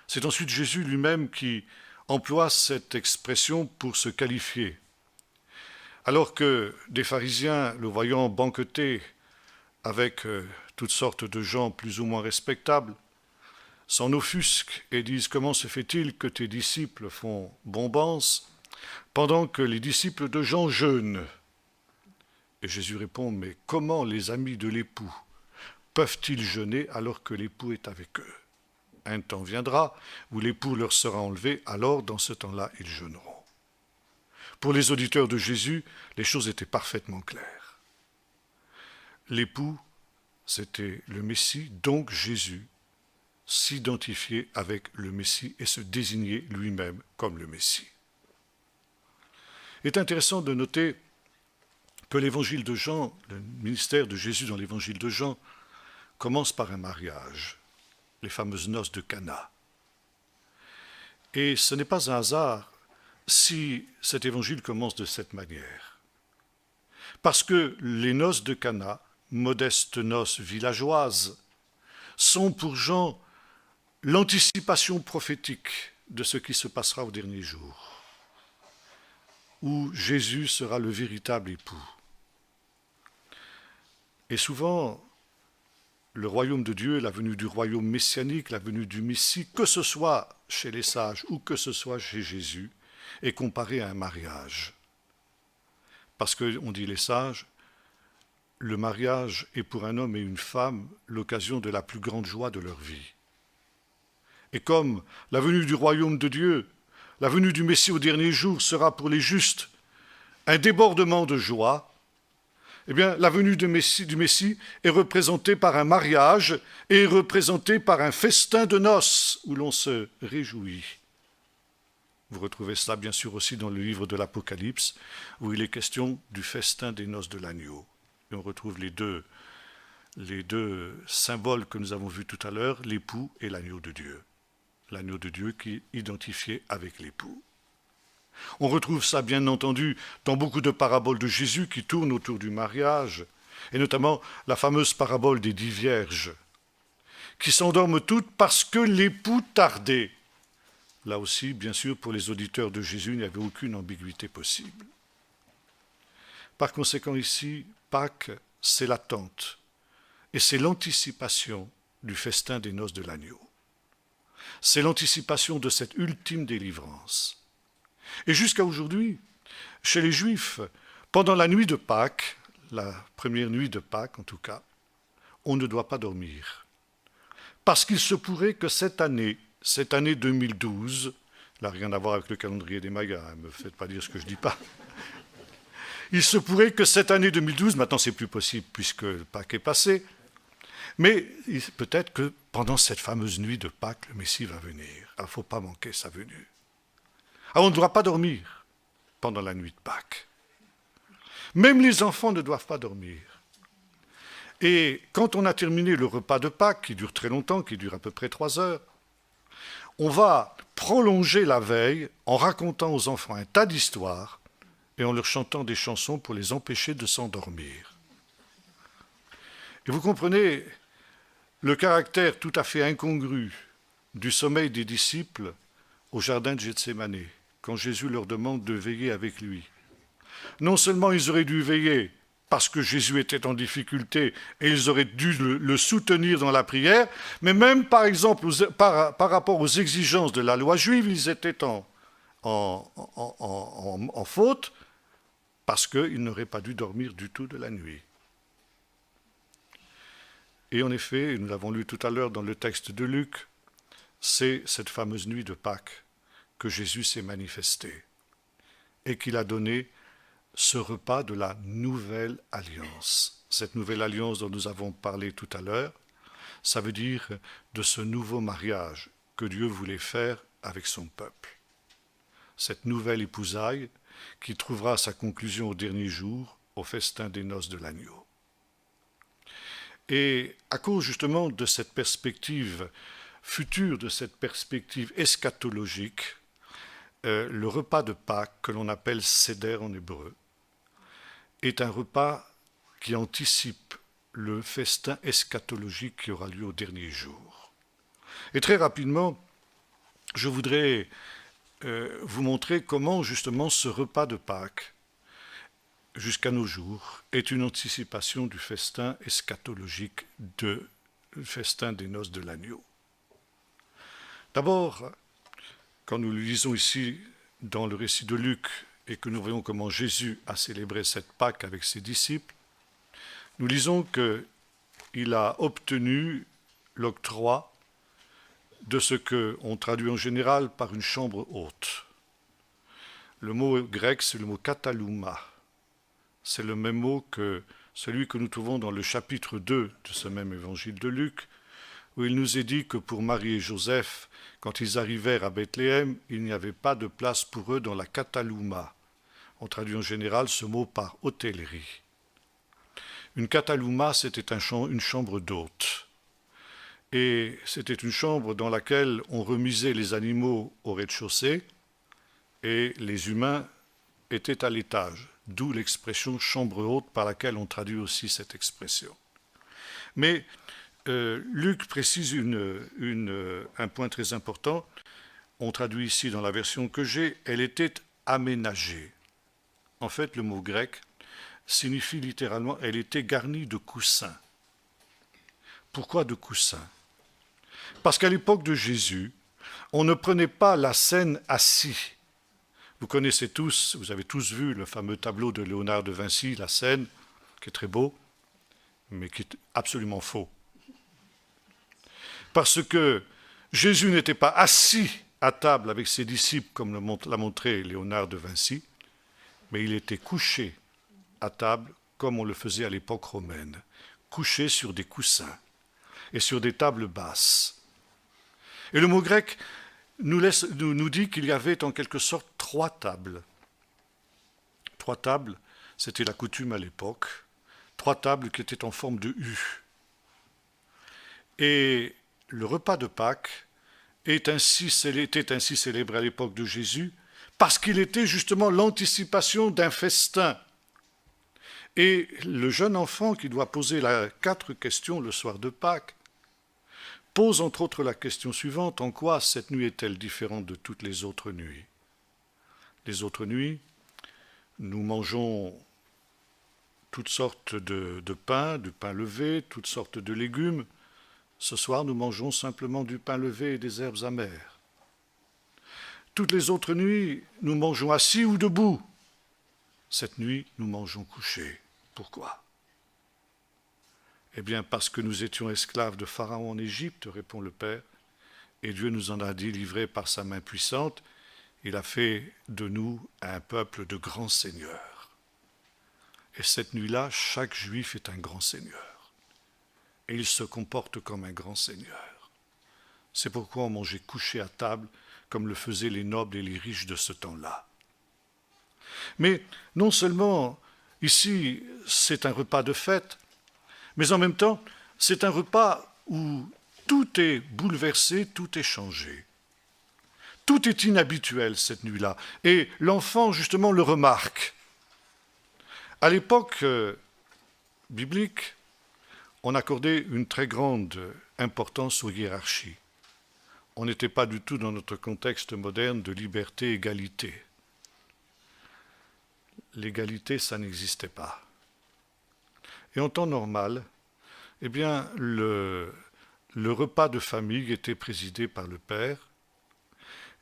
C'est ensuite Jésus lui-même qui emploie cette expression pour se qualifier. Alors que des pharisiens, le voyant banqueter avec toutes sortes de gens plus ou moins respectables, s'en offusquent et disent: comment se fait-il que tes disciples font bombance pendant que les disciples de Jean jeûnent? Et Jésus répond: mais comment les amis de l'époux peuvent-ils jeûner alors que l'époux est avec eux? Un temps viendra où l'époux leur sera enlevé, alors dans ce temps-là, ils jeûneront. Pour les auditeurs de Jésus, les choses étaient parfaitement claires. L'époux, c'était le Messie, donc Jésus s'identifiait avec le Messie et se désignait lui-même comme le Messie. Il est intéressant de noter que l'évangile de Jean, le ministère de Jésus dans l'évangile de Jean, commence par un mariage, les fameuses noces de Cana. Et ce n'est pas un hasard si cet évangile commence de cette manière. Parce que les noces de Cana, modestes noces villageoises, sont pour Jean l'anticipation prophétique de ce qui se passera au dernier jour, où Jésus sera le véritable époux. Et souvent, le royaume de Dieu, la venue du royaume messianique, la venue du Messie, que ce soit chez les sages ou que ce soit chez Jésus, est comparé à un mariage. Parce qu'on dit les sages, le mariage est pour un homme et une femme l'occasion de la plus grande joie de leur vie. Et comme la venue du royaume de Dieu, la venue du Messie au dernier jour sera pour les justes un débordement de joie, eh bien, la venue du Messie est représentée par un mariage et est représentée par un festin de noces où l'on se réjouit. Vous retrouvez cela bien sûr aussi dans le livre de l'Apocalypse, où il est question du festin des noces de l'agneau. Et on retrouve les deux symboles que nous avons vus tout à l'heure, l'époux et l'agneau de Dieu. L'agneau de Dieu qui est identifié avec l'époux. On retrouve ça bien entendu dans beaucoup de paraboles de Jésus qui tournent autour du mariage, et notamment la fameuse parabole des 10 vierges, qui s'endorment toutes parce que l'époux tardait. Là aussi, bien sûr, pour les auditeurs de Jésus, il n'y avait aucune ambiguïté possible. Par conséquent, ici, Pâques, c'est l'attente, et c'est l'anticipation du festin des noces de l'agneau. C'est l'anticipation de cette ultime délivrance. Et jusqu'à aujourd'hui, chez les Juifs, pendant la nuit de Pâques, la première nuit de Pâques en tout cas, on ne doit pas dormir. Parce qu'il se pourrait que cette année 2012, n'a rien à voir avec le calendrier des Mayas, ne me faites pas dire ce que je ne dis pas. Il se pourrait que cette année 2012, maintenant c'est plus possible puisque Pâques est passé, mais peut-être que pendant cette fameuse nuit de Pâques, le Messie va venir. Il ne faut pas manquer sa venue. Alors on ne doit pas dormir pendant la nuit de Pâques. Même les enfants ne doivent pas dormir. Et quand on a terminé le repas de Pâques, qui dure très longtemps, qui dure à peu près 3 heures, on va prolonger la veille en racontant aux enfants un tas d'histoires et en leur chantant des chansons pour les empêcher de s'endormir. Et vous comprenez le caractère tout à fait incongru du sommeil des disciples au jardin de Gethsémanée, quand Jésus leur demande de veiller avec lui. Non seulement ils auraient dû veiller parce que Jésus était en difficulté et ils auraient dû le soutenir dans la prière, mais même par exemple par rapport aux exigences de la loi juive, ils étaient en faute parce qu'ils n'auraient pas dû dormir du tout de la nuit. Et en effet, nous l'avons lu tout à l'heure dans le texte de Luc, c'est cette fameuse nuit de Pâques que Jésus s'est manifesté et qu'il a donné ce repas de la nouvelle alliance. Cette nouvelle alliance dont nous avons parlé tout à l'heure, ça veut dire de ce nouveau mariage que Dieu voulait faire avec son peuple. Cette nouvelle épousaille qui trouvera sa conclusion au dernier jour, au festin des noces de l'agneau. Et à cause justement de cette perspective future, de cette perspective eschatologique, le repas de Pâques, que l'on appelle Seder en hébreu, est un repas qui anticipe le festin eschatologique qui aura lieu au dernier jour. Et très rapidement, je voudrais vous montrer comment justement ce repas de Pâques, jusqu'à nos jours, est une anticipation du festin eschatologique du festin des noces de l'agneau. D'abord, quand nous le lisons ici dans le récit de Luc et que nous voyons comment Jésus a célébré cette Pâque avec ses disciples, nous lisons qu'il a obtenu l'octroi de ce qu'on traduit en général par une chambre haute. Le mot grec, c'est le mot katalouma. C'est le même mot que celui que nous trouvons dans le chapitre 2 de ce même évangile de Luc, où il nous est dit que pour Marie et Joseph, quand ils arrivèrent à Bethléem, il n'y avait pas de place pour eux dans la katalouma. On traduit en général ce mot par hôtellerie. Une katalouma, c'était une chambre d'hôte. Et c'était une chambre dans laquelle on remisait les animaux au rez-de-chaussée et les humains étaient à l'étage, d'où l'expression chambre haute par laquelle on traduit aussi cette expression. Mais Luc précise un point très important. On traduit ici dans la version que j'ai, elle était aménagée. En fait, le mot grec signifie littéralement elle était garnie de coussins. Pourquoi de coussins? Parce qu'à l'époque de Jésus, on ne prenait pas la scène assis. Vous connaissez tous, vous avez tous vu le fameux tableau de Léonard de Vinci, la scène, qui est très beau, mais qui est absolument faux. Parce que Jésus n'était pas assis à table avec ses disciples, comme l'a montré Léonard de Vinci, mais il était couché à table, comme on le faisait à l'époque romaine, couché sur des coussins et sur des tables basses. Et le mot grec nous dit qu'il y avait en quelque sorte 3 tables. 3 tables, c'était la coutume à l'époque, 3 tables qui étaient en forme de U. Et le repas de Pâques était ainsi célébré à l'époque de Jésus parce qu'il était justement l'anticipation d'un festin. Et le jeune enfant qui doit poser 4 questions le soir de Pâques pose entre autres la question suivante: en quoi cette nuit est-elle différente de toutes les autres nuits? Les autres nuits, nous mangeons toutes sortes de pain, du pain levé, toutes sortes de légumes. Ce soir, nous mangeons simplement du pain levé et des herbes amères. Toutes les autres nuits, nous mangeons assis ou debout. Cette nuit, nous mangeons couchés. Pourquoi? Eh bien, parce que nous étions esclaves de Pharaon en Égypte, répond le Père, et Dieu nous en a délivrés par sa main puissante. Il a fait de nous un peuple de grands seigneurs. Et cette nuit-là, chaque Juif est un grand seigneur. Et il se comporte comme un grand seigneur. C'est pourquoi on mangeait couché à table, comme le faisaient les nobles et les riches de ce temps-là. Mais non seulement, ici, c'est un repas de fête, mais en même temps, c'est un repas où tout est bouleversé, tout est changé. Tout est inhabituel cette nuit-là. Et l'enfant, justement, le remarque. À l'époque biblique, on accordait une très grande importance aux hiérarchies. On n'était pas du tout dans notre contexte moderne de liberté, égalité. L'égalité, ça n'existait pas. Et en temps normal, eh bien, le repas de famille était présidé par le père,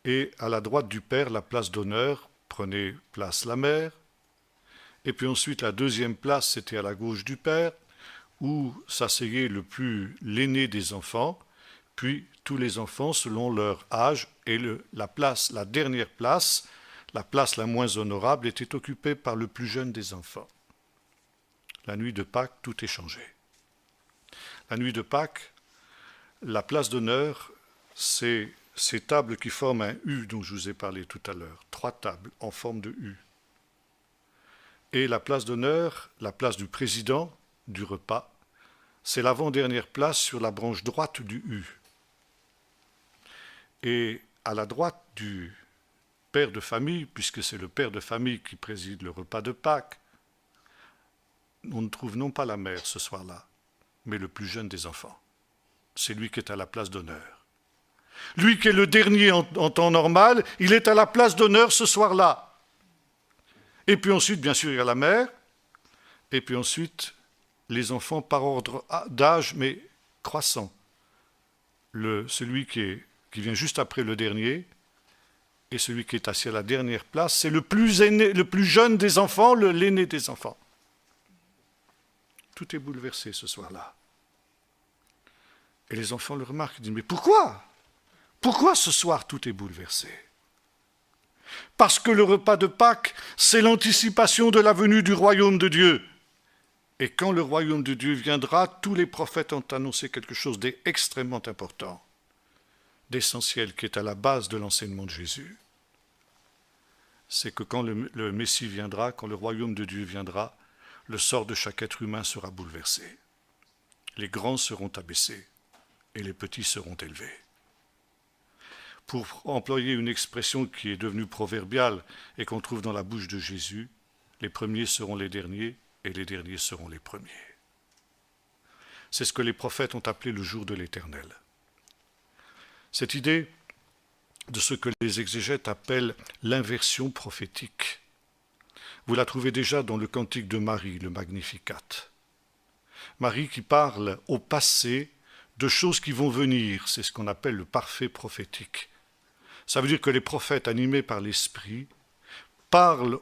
et à la droite du père, la place d'honneur prenait place la mère, et puis ensuite la deuxième place, c'était à la gauche du père, où s'asseyait l'aîné des enfants, puis tous les enfants selon leur âge, et la dernière place, la place la moins honorable, était occupée par le plus jeune des enfants. La nuit de Pâques, tout est changé. La nuit de Pâques, la place d'honneur, c'est ces tables qui forment un U dont je vous ai parlé tout à l'heure, 3 tables en forme de U. Et la place d'honneur, la place du président du repas, c'est l'avant-dernière place sur la branche droite du U. Et à la droite du père de famille, puisque c'est le père de famille qui préside le repas de Pâques, on ne trouve non pas la mère ce soir-là, mais le plus jeune des enfants. C'est lui qui est à la place d'honneur. Lui qui est le dernier en temps normal, il est à la place d'honneur ce soir-là. Et puis ensuite, bien sûr, il y a la mère, et puis ensuite, les enfants par ordre d'âge, mais croissant. Celui qui vient juste après le dernier, et celui qui est assis à la dernière place, c'est le plus jeune des enfants, l'aîné des enfants. Tout est bouleversé ce soir-là. Et les enfants le remarquent, ils disent, mais pourquoi? Pourquoi ce soir tout est bouleversé? Parce que le repas de Pâques, c'est l'anticipation de la venue du royaume de Dieu. Et quand le royaume de Dieu viendra, tous les prophètes ont annoncé quelque chose d'extrêmement important, d'essentiel, qui est à la base de l'enseignement de Jésus. C'est que quand le Messie viendra, quand le royaume de Dieu viendra, le sort de chaque être humain sera bouleversé. Les grands seront abaissés et les petits seront élevés. Pour employer une expression qui est devenue proverbiale et qu'on trouve dans la bouche de Jésus, les premiers seront les derniers et les derniers seront les premiers. C'est ce que les prophètes ont appelé le jour de l'Éternel. Cette idée de ce que les exégètes appellent l'inversion prophétique, vous la trouvez déjà dans le cantique de Marie, le Magnificat. Marie qui parle au passé de choses qui vont venir, c'est ce qu'on appelle le parfait prophétique. Ça veut dire que les prophètes animés par l'Esprit parlent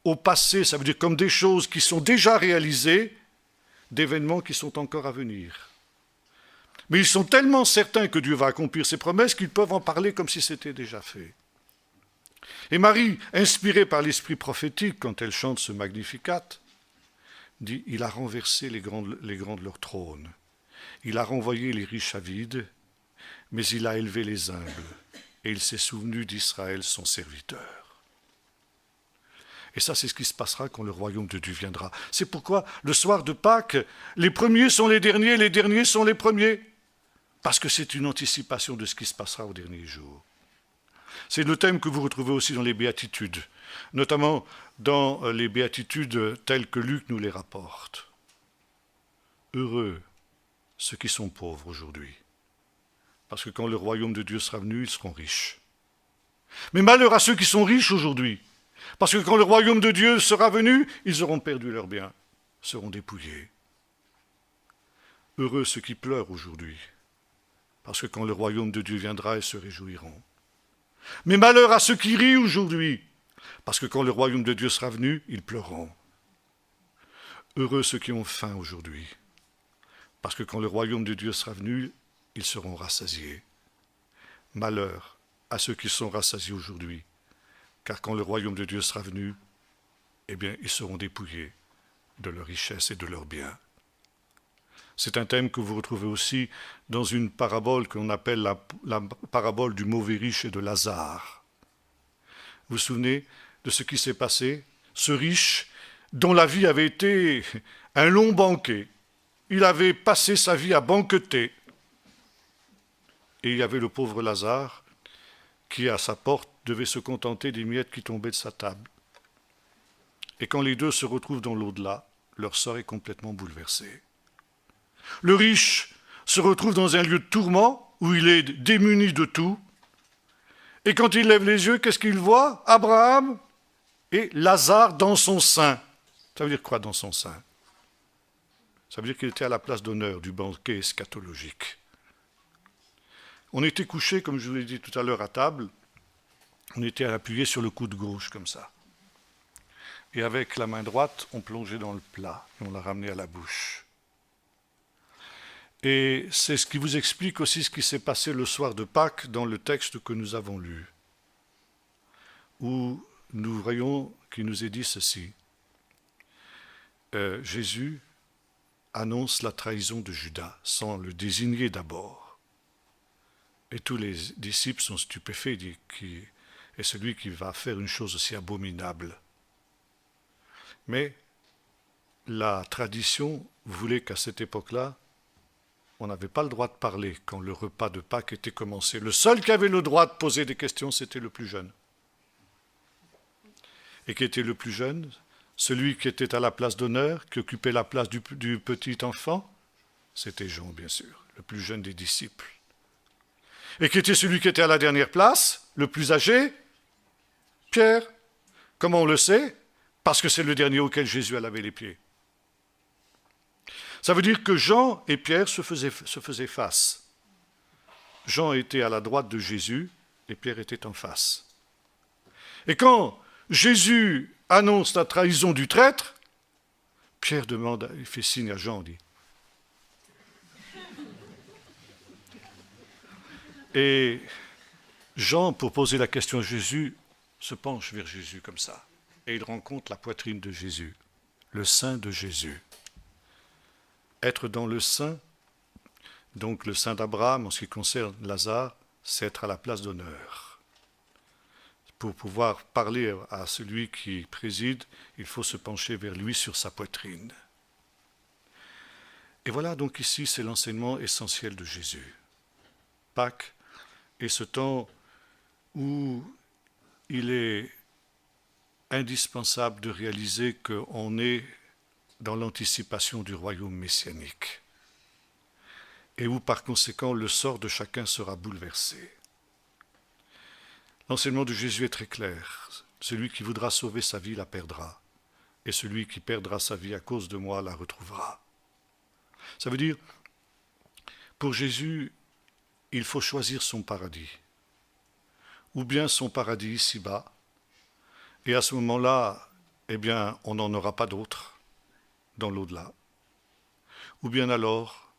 au passé, ça veut dire comme des choses qui sont déjà réalisées, d'événements qui sont encore à venir. Mais ils sont tellement certains que Dieu va accomplir ses promesses qu'ils peuvent en parler comme si c'était déjà fait. Et Marie, inspirée par l'esprit prophétique quand elle chante ce Magnificat, dit « Il a renversé les grands de leur trône, il a renvoyé les riches à vide, mais il a élevé les humbles, et il s'est souvenu d'Israël son serviteur. » Et ça, c'est ce qui se passera quand le royaume de Dieu viendra. C'est pourquoi, le soir de Pâques, les premiers sont les derniers sont les premiers. Parce que c'est une anticipation de ce qui se passera au dernier jour. C'est le thème que vous retrouvez aussi dans les béatitudes, notamment dans les béatitudes telles que Luc nous les rapporte. Heureux ceux qui sont pauvres aujourd'hui, parce que quand le royaume de Dieu sera venu, ils seront riches. Mais malheur à ceux qui sont riches aujourd'hui, parce que quand le royaume de Dieu sera venu, ils auront perdu leurs biens, seront dépouillés. Heureux ceux qui pleurent aujourd'hui, parce que quand le royaume de Dieu viendra, ils se réjouiront. Mais malheur à ceux qui rient aujourd'hui, parce que quand le royaume de Dieu sera venu, ils pleureront. Heureux ceux qui ont faim aujourd'hui, parce que quand le royaume de Dieu sera venu, ils seront rassasiés. Malheur à ceux qui sont rassasiés aujourd'hui, car quand le royaume de Dieu sera venu, eh bien, ils seront dépouillés de leurs richesses et de leurs biens. C'est un thème que vous retrouvez aussi dans une parabole qu'on appelle la parabole du mauvais riche et de Lazare. Vous vous souvenez de ce qui s'est passé? Ce riche, dont la vie avait été un long banquet, il avait passé sa vie à banqueter. Et il y avait le pauvre Lazare qui, à sa porte, devait se contenter des miettes qui tombaient de sa table. Et quand les deux se retrouvent dans l'au-delà, leur sort est complètement bouleversé. Le riche se retrouve dans un lieu de tourment où il est démuni de tout. Et quand il lève les yeux, qu'est-ce qu'il voit? Abraham et Lazare dans son sein. Ça veut dire quoi dans son sein? Ça veut dire qu'il était à la place d'honneur du banquet eschatologique. On était couché, comme je vous l'ai dit tout à l'heure, à table. On était appuyé sur le coude gauche, comme ça. Et avec la main droite, on plongeait dans le plat et on l'a ramené à la bouche. Et c'est ce qui vous explique aussi ce qui s'est passé le soir de Pâques dans le texte que nous avons lu, où nous voyons qu'il nous est dit ceci. Jésus annonce la trahison de Judas sans le désigner d'abord. Et tous les disciples sont stupéfaits, disent qui est celui qui va faire une chose aussi abominable. Mais la tradition voulait qu'à cette époque-là, on n'avait pas le droit de parler quand le repas de Pâques était commencé. Le seul qui avait le droit de poser des questions, c'était le plus jeune. Et qui était le plus jeune? Celui qui était à la place d'honneur, qui occupait la place du petit enfant, c'était Jean, bien sûr, le plus jeune des disciples. Et qui était celui qui était à la dernière place, le plus âgé? Pierre. Comment on le sait? Parce que c'est le dernier auquel Jésus a lavé les pieds. Ça veut dire que Jean et Pierre se faisaient face. Jean était à la droite de Jésus et Pierre était en face. Et quand Jésus annonce la trahison du traître, Pierre demande, il fait signe à Jean, dit. Et Jean, pour poser la question à Jésus, se penche vers Jésus comme ça. Et il rencontre la poitrine de Jésus, le sein de Jésus. Être dans le sein, donc le sein d'Abraham en ce qui concerne Lazare, c'est être à la place d'honneur. Pour pouvoir parler à celui qui préside, il faut se pencher vers lui sur sa poitrine. Et voilà donc ici, c'est l'enseignement essentiel de Jésus. Pâques est ce temps où il est indispensable de réaliser qu'on est dans l'anticipation du royaume messianique et où par conséquent le sort de chacun sera bouleversé. L'enseignement de Jésus est très clair. Celui qui voudra sauver sa vie la perdra, et celui qui perdra sa vie à cause de moi la retrouvera. Ça veut dire, pour Jésus, il faut choisir son paradis, ou bien son paradis ici-bas, et à ce moment-là, eh bien, on n'en aura pas d'autre dans l'au-delà. Ou bien alors,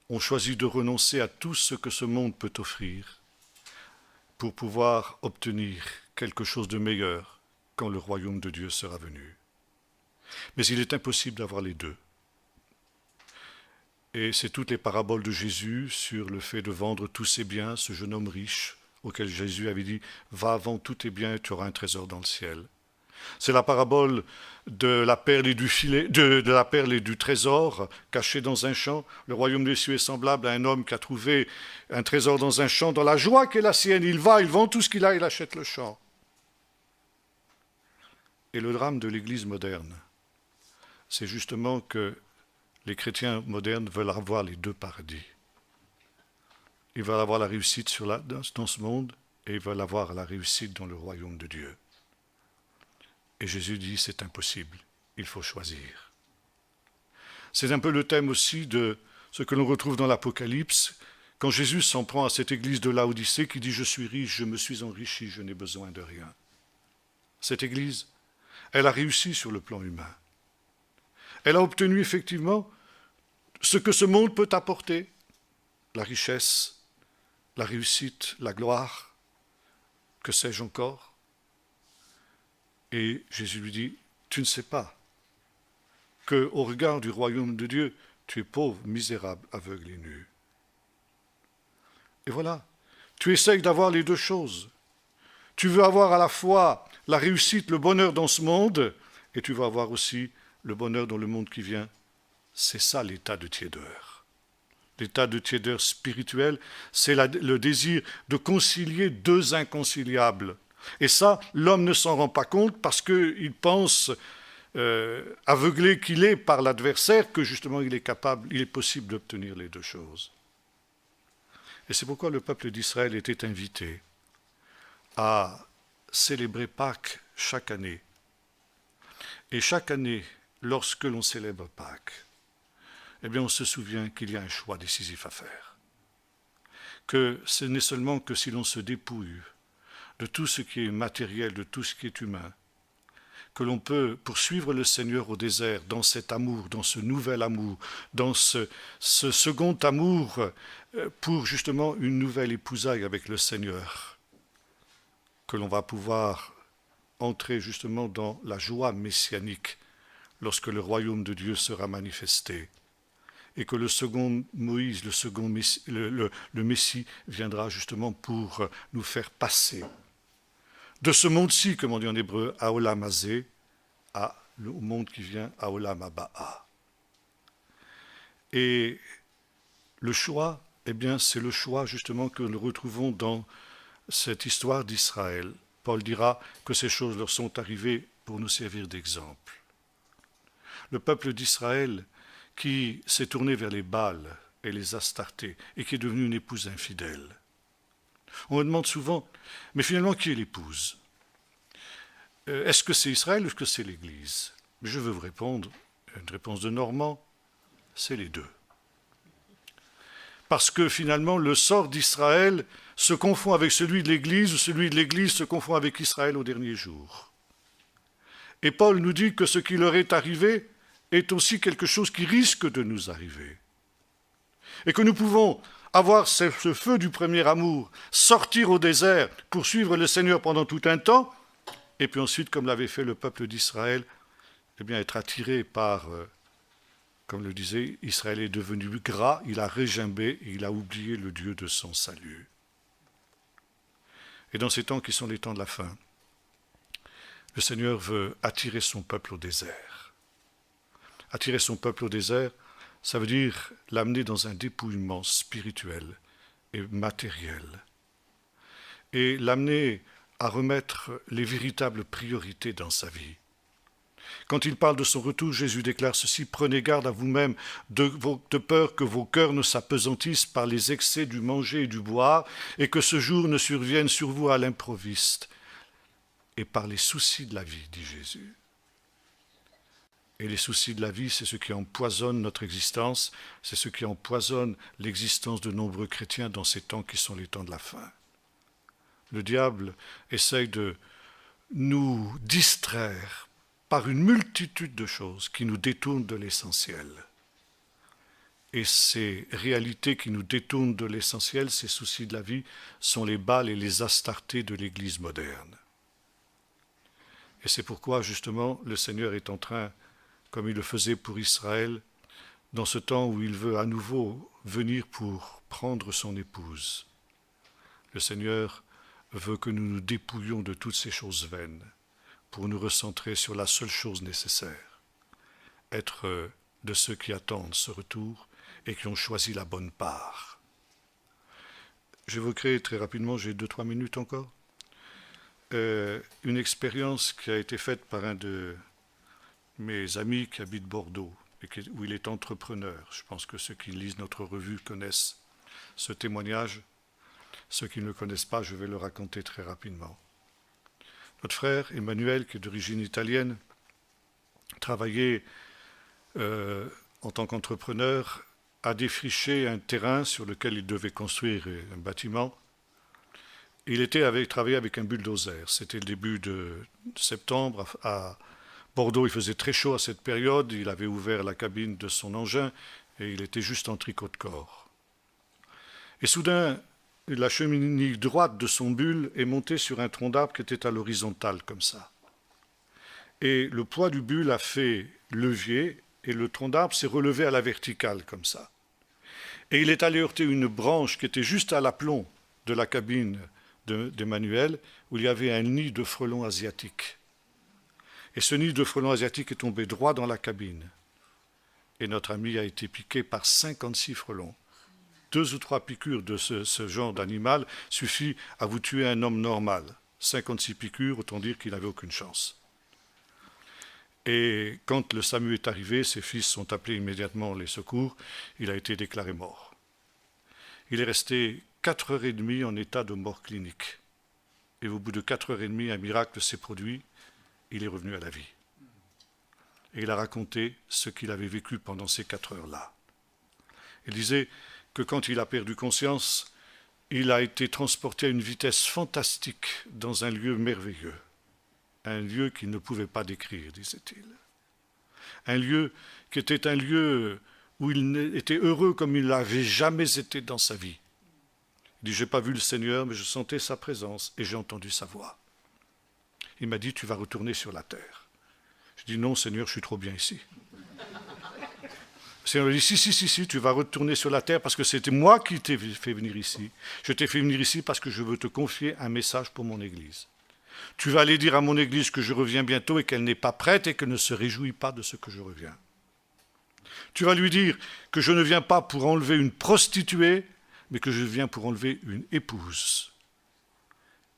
on choisit de renoncer à tout ce que ce monde peut offrir pour pouvoir obtenir quelque chose de meilleur quand le royaume de Dieu sera venu. Mais il est impossible d'avoir les deux. Et c'est toutes les paraboles de Jésus sur le fait de vendre tous ses biens, ce jeune homme riche, auquel Jésus avait dit « Va, vends tous tes biens et tu auras un trésor dans le ciel ». C'est la parabole de la perle et du filet, de la perle et du trésor caché dans un champ. Le royaume des cieux est semblable à un homme qui a trouvé un trésor dans un champ. Dans la joie qui est la sienne, il va, il vend tout ce qu'il a, il achète le champ. Et le drame de l'Église moderne, c'est justement que les chrétiens modernes veulent avoir les deux paradis. Ils veulent avoir la réussite dans ce monde et ils veulent avoir la réussite dans le royaume de Dieu. Et Jésus dit, c'est impossible, il faut choisir. C'est un peu le thème aussi de ce que l'on retrouve dans l'Apocalypse, quand Jésus s'en prend à cette église de Laodicée qui dit « Je suis riche, je me suis enrichi, je n'ai besoin de rien ». Cette église, elle a réussi sur le plan humain. Elle a obtenu effectivement ce que ce monde peut apporter, la richesse, la réussite, la gloire, que sais-je encore. Et Jésus lui dit, tu ne sais pas qu'au regard du royaume de Dieu, tu es pauvre, misérable, aveugle et nu. Et voilà, tu essayes d'avoir les deux choses. Tu veux avoir à la fois la réussite, le bonheur dans ce monde, et tu veux avoir aussi le bonheur dans le monde qui vient. C'est ça l'état de tiédeur. L'état de tiédeur spirituel, c'est le désir de concilier deux inconciliables. Et ça, l'homme ne s'en rend pas compte parce qu'il pense, aveuglé qu'il est par l'adversaire, que justement il est possible d'obtenir les deux choses. Et c'est pourquoi le peuple d'Israël était invité à célébrer Pâques chaque année. Et chaque année, lorsque l'on célèbre Pâques, eh bien on se souvient qu'il y a un choix décisif à faire. Que ce n'est seulement que si l'on se dépouille de tout ce qui est matériel, de tout ce qui est humain, que l'on peut poursuivre le Seigneur au désert dans cet amour, dans ce nouvel amour, dans ce second amour pour justement une nouvelle épousaille avec le Seigneur, que l'on va pouvoir entrer justement dans la joie messianique lorsque le royaume de Dieu sera manifesté et que le second Moïse, le Messie viendra justement pour nous faire passer de ce monde-ci, comme on dit en hébreu, à Olam Hazé, au monde qui vient, à Olam Haba'a. Et le choix, eh bien, c'est le choix justement que nous retrouvons dans cette histoire d'Israël. Paul dira que ces choses leur sont arrivées pour nous servir d'exemple. Le peuple d'Israël qui s'est tourné vers les Baals et les Astartés et qui est devenu une épouse infidèle. On me demande souvent, mais finalement, qui est l'épouse? Est-ce que c'est Israël ou est-ce que c'est l'Église? Je veux vous répondre, une réponse de Normand, c'est les deux. Parce que finalement, le sort d'Israël se confond avec celui de l'Église, ou celui de l'Église se confond avec Israël au dernier jour. Et Paul nous dit que ce qui leur est arrivé est aussi quelque chose qui risque de nous arriver. Et que nous pouvons avoir ce feu du premier amour, sortir au désert pour suivre le Seigneur pendant tout un temps, et puis ensuite, comme l'avait fait le peuple d'Israël, eh bien être attiré par, comme le disait, Israël est devenu gras, il a régimbé et il a oublié le Dieu de son salut. Et dans ces temps qui sont les temps de la fin, le Seigneur veut attirer son peuple au désert. Attirer son peuple au désert, ça veut dire l'amener dans un dépouillement spirituel et matériel. Et l'amener à remettre les véritables priorités dans sa vie. Quand il parle de son retour, Jésus déclare ceci: « Prenez garde à vous-même de peur que vos cœurs ne s'apesantissent par les excès du manger et du boire, et que ce jour ne survienne sur vous à l'improviste, et par les soucis de la vie, dit Jésus. » Et les soucis de la vie, c'est ce qui empoisonne notre existence, c'est ce qui empoisonne l'existence de nombreux chrétiens dans ces temps qui sont les temps de la fin. Le diable essaye de nous distraire par une multitude de choses qui nous détournent de l'essentiel. Et ces réalités qui nous détournent de l'essentiel, ces soucis de la vie, sont les Baals et les Astartés de l'Église moderne. Et c'est pourquoi, justement, le Seigneur est en train, comme il le faisait pour Israël, dans ce temps où il veut à nouveau venir pour prendre son épouse. Le Seigneur veut que nous nous dépouillions de toutes ces choses vaines pour nous recentrer sur la seule chose nécessaire, être de ceux qui attendent ce retour et qui ont choisi la bonne part. J'évoquerai très rapidement, j'ai 2-3 minutes encore, une expérience qui a été faite par un de mes amis qui habite Bordeaux, et où il est entrepreneur. Je pense que ceux qui lisent notre revue connaissent ce témoignage. Ceux qui ne le connaissent pas, je vais le raconter très rapidement. Notre frère Emmanuel, qui est d'origine italienne, travaillait en tant qu'entrepreneur à défricher un terrain sur lequel il devait construire un bâtiment. Il travaillait avec un bulldozer. C'était le début de septembre. À Bordeaux, il faisait très chaud à cette période. Il avait ouvert la cabine de son engin et il était juste en tricot de corps. Et soudain, la cheminée droite de son bulle est montée sur un tronc d'arbre qui était à l'horizontale, comme ça. Et le poids du bulle a fait levier, et le tronc d'arbre s'est relevé à la verticale, comme ça. Et il est allé heurter une branche qui était juste à l'aplomb de la cabine d'Emmanuel, où il y avait un nid de frelons asiatiques. Et ce nid de frelons asiatiques est tombé droit dans la cabine. Et notre ami a été piqué par 56 frelons. 2 ou 3 piqûres de ce genre d'animal suffit à vous tuer un homme normal. 56 piqûres, autant dire qu'il n'avait aucune chance. Et quand le SAMU est arrivé, ses fils ont appelé immédiatement les secours, il a été déclaré mort. Il est resté 4h30 en état de mort clinique. Et au bout de 4h30, un miracle s'est produit, il est revenu à la vie. Et il a raconté ce qu'il avait vécu pendant ces 4 heures-là. Il disait que quand il a perdu conscience, il a été transporté à une vitesse fantastique dans un lieu merveilleux. Un lieu qu'il ne pouvait pas décrire, disait-il. Un lieu qui était un lieu où il était heureux comme il n'avait jamais été dans sa vie. Il dit, je n'ai pas vu le Seigneur, mais je sentais sa présence et j'ai entendu sa voix. Il m'a dit, tu vas retourner sur la terre. Je dis, non, Seigneur, je suis trop bien ici. Le Seigneur lui dit, si, tu vas retourner sur la terre parce que c'était moi qui t'ai fait venir ici. Je t'ai fait venir ici parce que je veux te confier un message pour mon Église. Tu vas aller dire à mon Église que je reviens bientôt et qu'elle n'est pas prête et qu'elle ne se réjouit pas de ce que je reviens. Tu vas lui dire que je ne viens pas pour enlever une prostituée, mais que je viens pour enlever une épouse.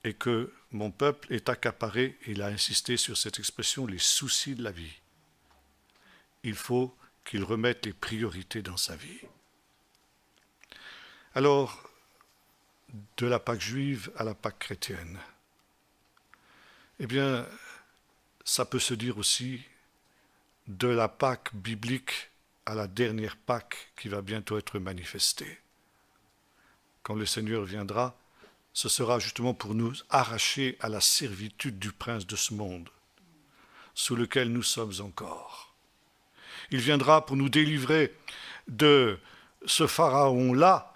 Et que mon peuple est accaparé, et il a insisté sur cette expression, les soucis de la vie. Il faut qu'il remette les priorités dans sa vie. Alors, de la Pâque juive à la Pâque chrétienne, eh bien, ça peut se dire aussi de la Pâque biblique à la dernière Pâque qui va bientôt être manifestée. Quand le Seigneur viendra, ce sera justement pour nous arracher à la servitude du prince de ce monde, sous lequel nous sommes encore. Il viendra pour nous délivrer de ce pharaon-là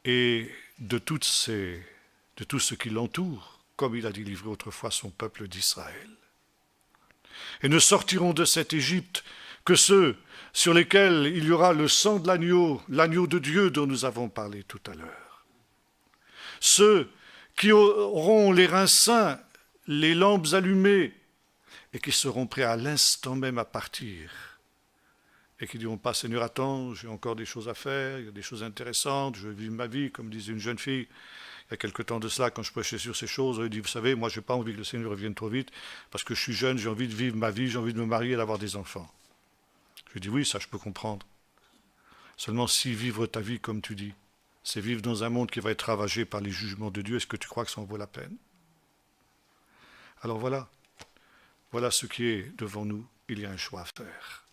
et de tout ce qui l'entoure, comme il a délivré autrefois son peuple d'Israël. Et ne sortiront de cette Égypte que ceux sur lesquels il y aura le sang de l'agneau de Dieu dont nous avons parlé tout à l'heure. Ceux qui auront les reins sains, les lampes allumées, et qui seront prêts à l'instant même à partir, et qui ne diront pas, Seigneur, attends, j'ai encore des choses à faire, il y a des choses intéressantes, je vis ma vie, comme disait une jeune fille, Il y a quelque temps de cela, quand je prêchais sur ces choses, il dit, vous savez, moi, je n'ai pas envie que le Seigneur revienne trop vite, parce que je suis jeune, j'ai envie de vivre ma vie, j'ai envie de me marier et d'avoir des enfants. Je lui dis, oui, ça, je peux comprendre. Seulement, si vivre ta vie, comme tu dis, c'est vivre dans un monde qui va être ravagé par les jugements de Dieu, est-ce que tu crois que ça en vaut la peine? Alors voilà, voilà ce qui est devant nous. Il y a un choix à faire.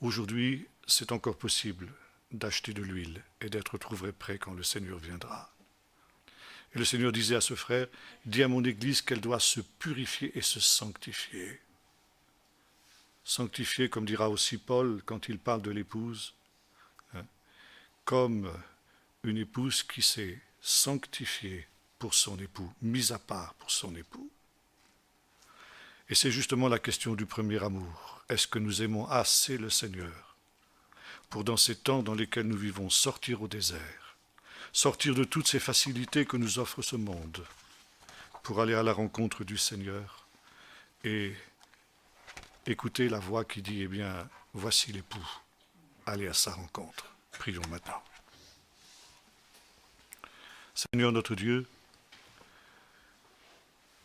Aujourd'hui, c'est encore possible d'acheter de l'huile et d'être trouvé prêt quand le Seigneur viendra. Et le Seigneur disait à ce frère, dis à mon Église qu'elle doit se purifier et se sanctifier. Sanctifier, comme dira aussi Paul quand il parle de l'épouse, hein, comme une épouse qui s'est sanctifiée pour son époux, mise à part pour son époux. Et c'est justement la question du premier amour. Est-ce que nous aimons assez le Seigneur pour, dans ces temps dans lesquels nous vivons, sortir au désert, sortir de toutes ces facilités que nous offre ce monde, pour aller à la rencontre du Seigneur et écouter la voix qui dit, eh bien, voici l'époux, allez à sa rencontre. Prions maintenant. Seigneur notre Dieu,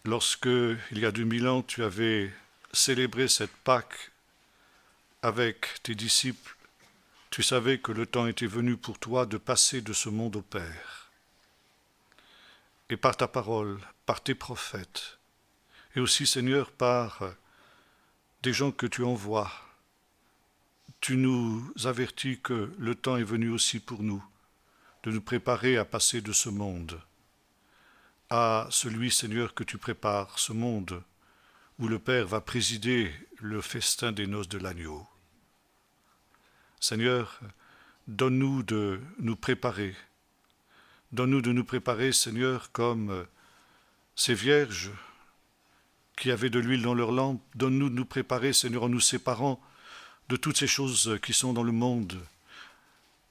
lorsque, il y a 2000 ans, tu avais célébré cette Pâque avec tes disciples, tu savais que le temps était venu pour toi de passer de ce monde au Père. Et par ta parole, par tes prophètes, et aussi, Seigneur, par des gens que tu envoies, tu nous avertis que le temps est venu aussi pour nous, de nous préparer à passer de ce monde à celui, Seigneur, que tu prépares, ce monde où le Père va présider le festin des noces de l'agneau. Seigneur, donne-nous de nous préparer. Donne-nous de nous préparer, Seigneur, comme ces vierges qui avaient de l'huile dans leurs lampes. Donne-nous de nous préparer, Seigneur, en nous séparant de toutes ces choses qui sont dans le monde.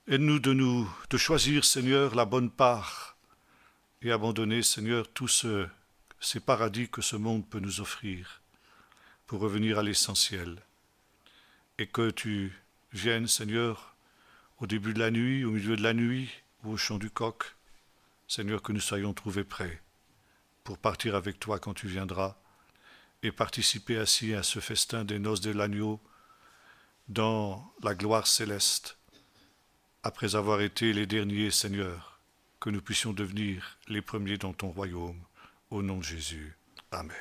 Aide-nous de choisir, Seigneur, la bonne part et abandonner, Seigneur, tous ces paradis que ce monde peut nous offrir pour revenir à l'essentiel. Et que tu viennes, Seigneur, au début de la nuit, au milieu de la nuit ou au chant du coq, Seigneur, que nous soyons trouvés prêts pour partir avec toi quand tu viendras et participer ainsi à ce festin des noces de l'agneau dans la gloire céleste, après avoir été les derniers, Seigneur, que nous puissions devenir les premiers dans ton royaume, au nom de Jésus. Amen.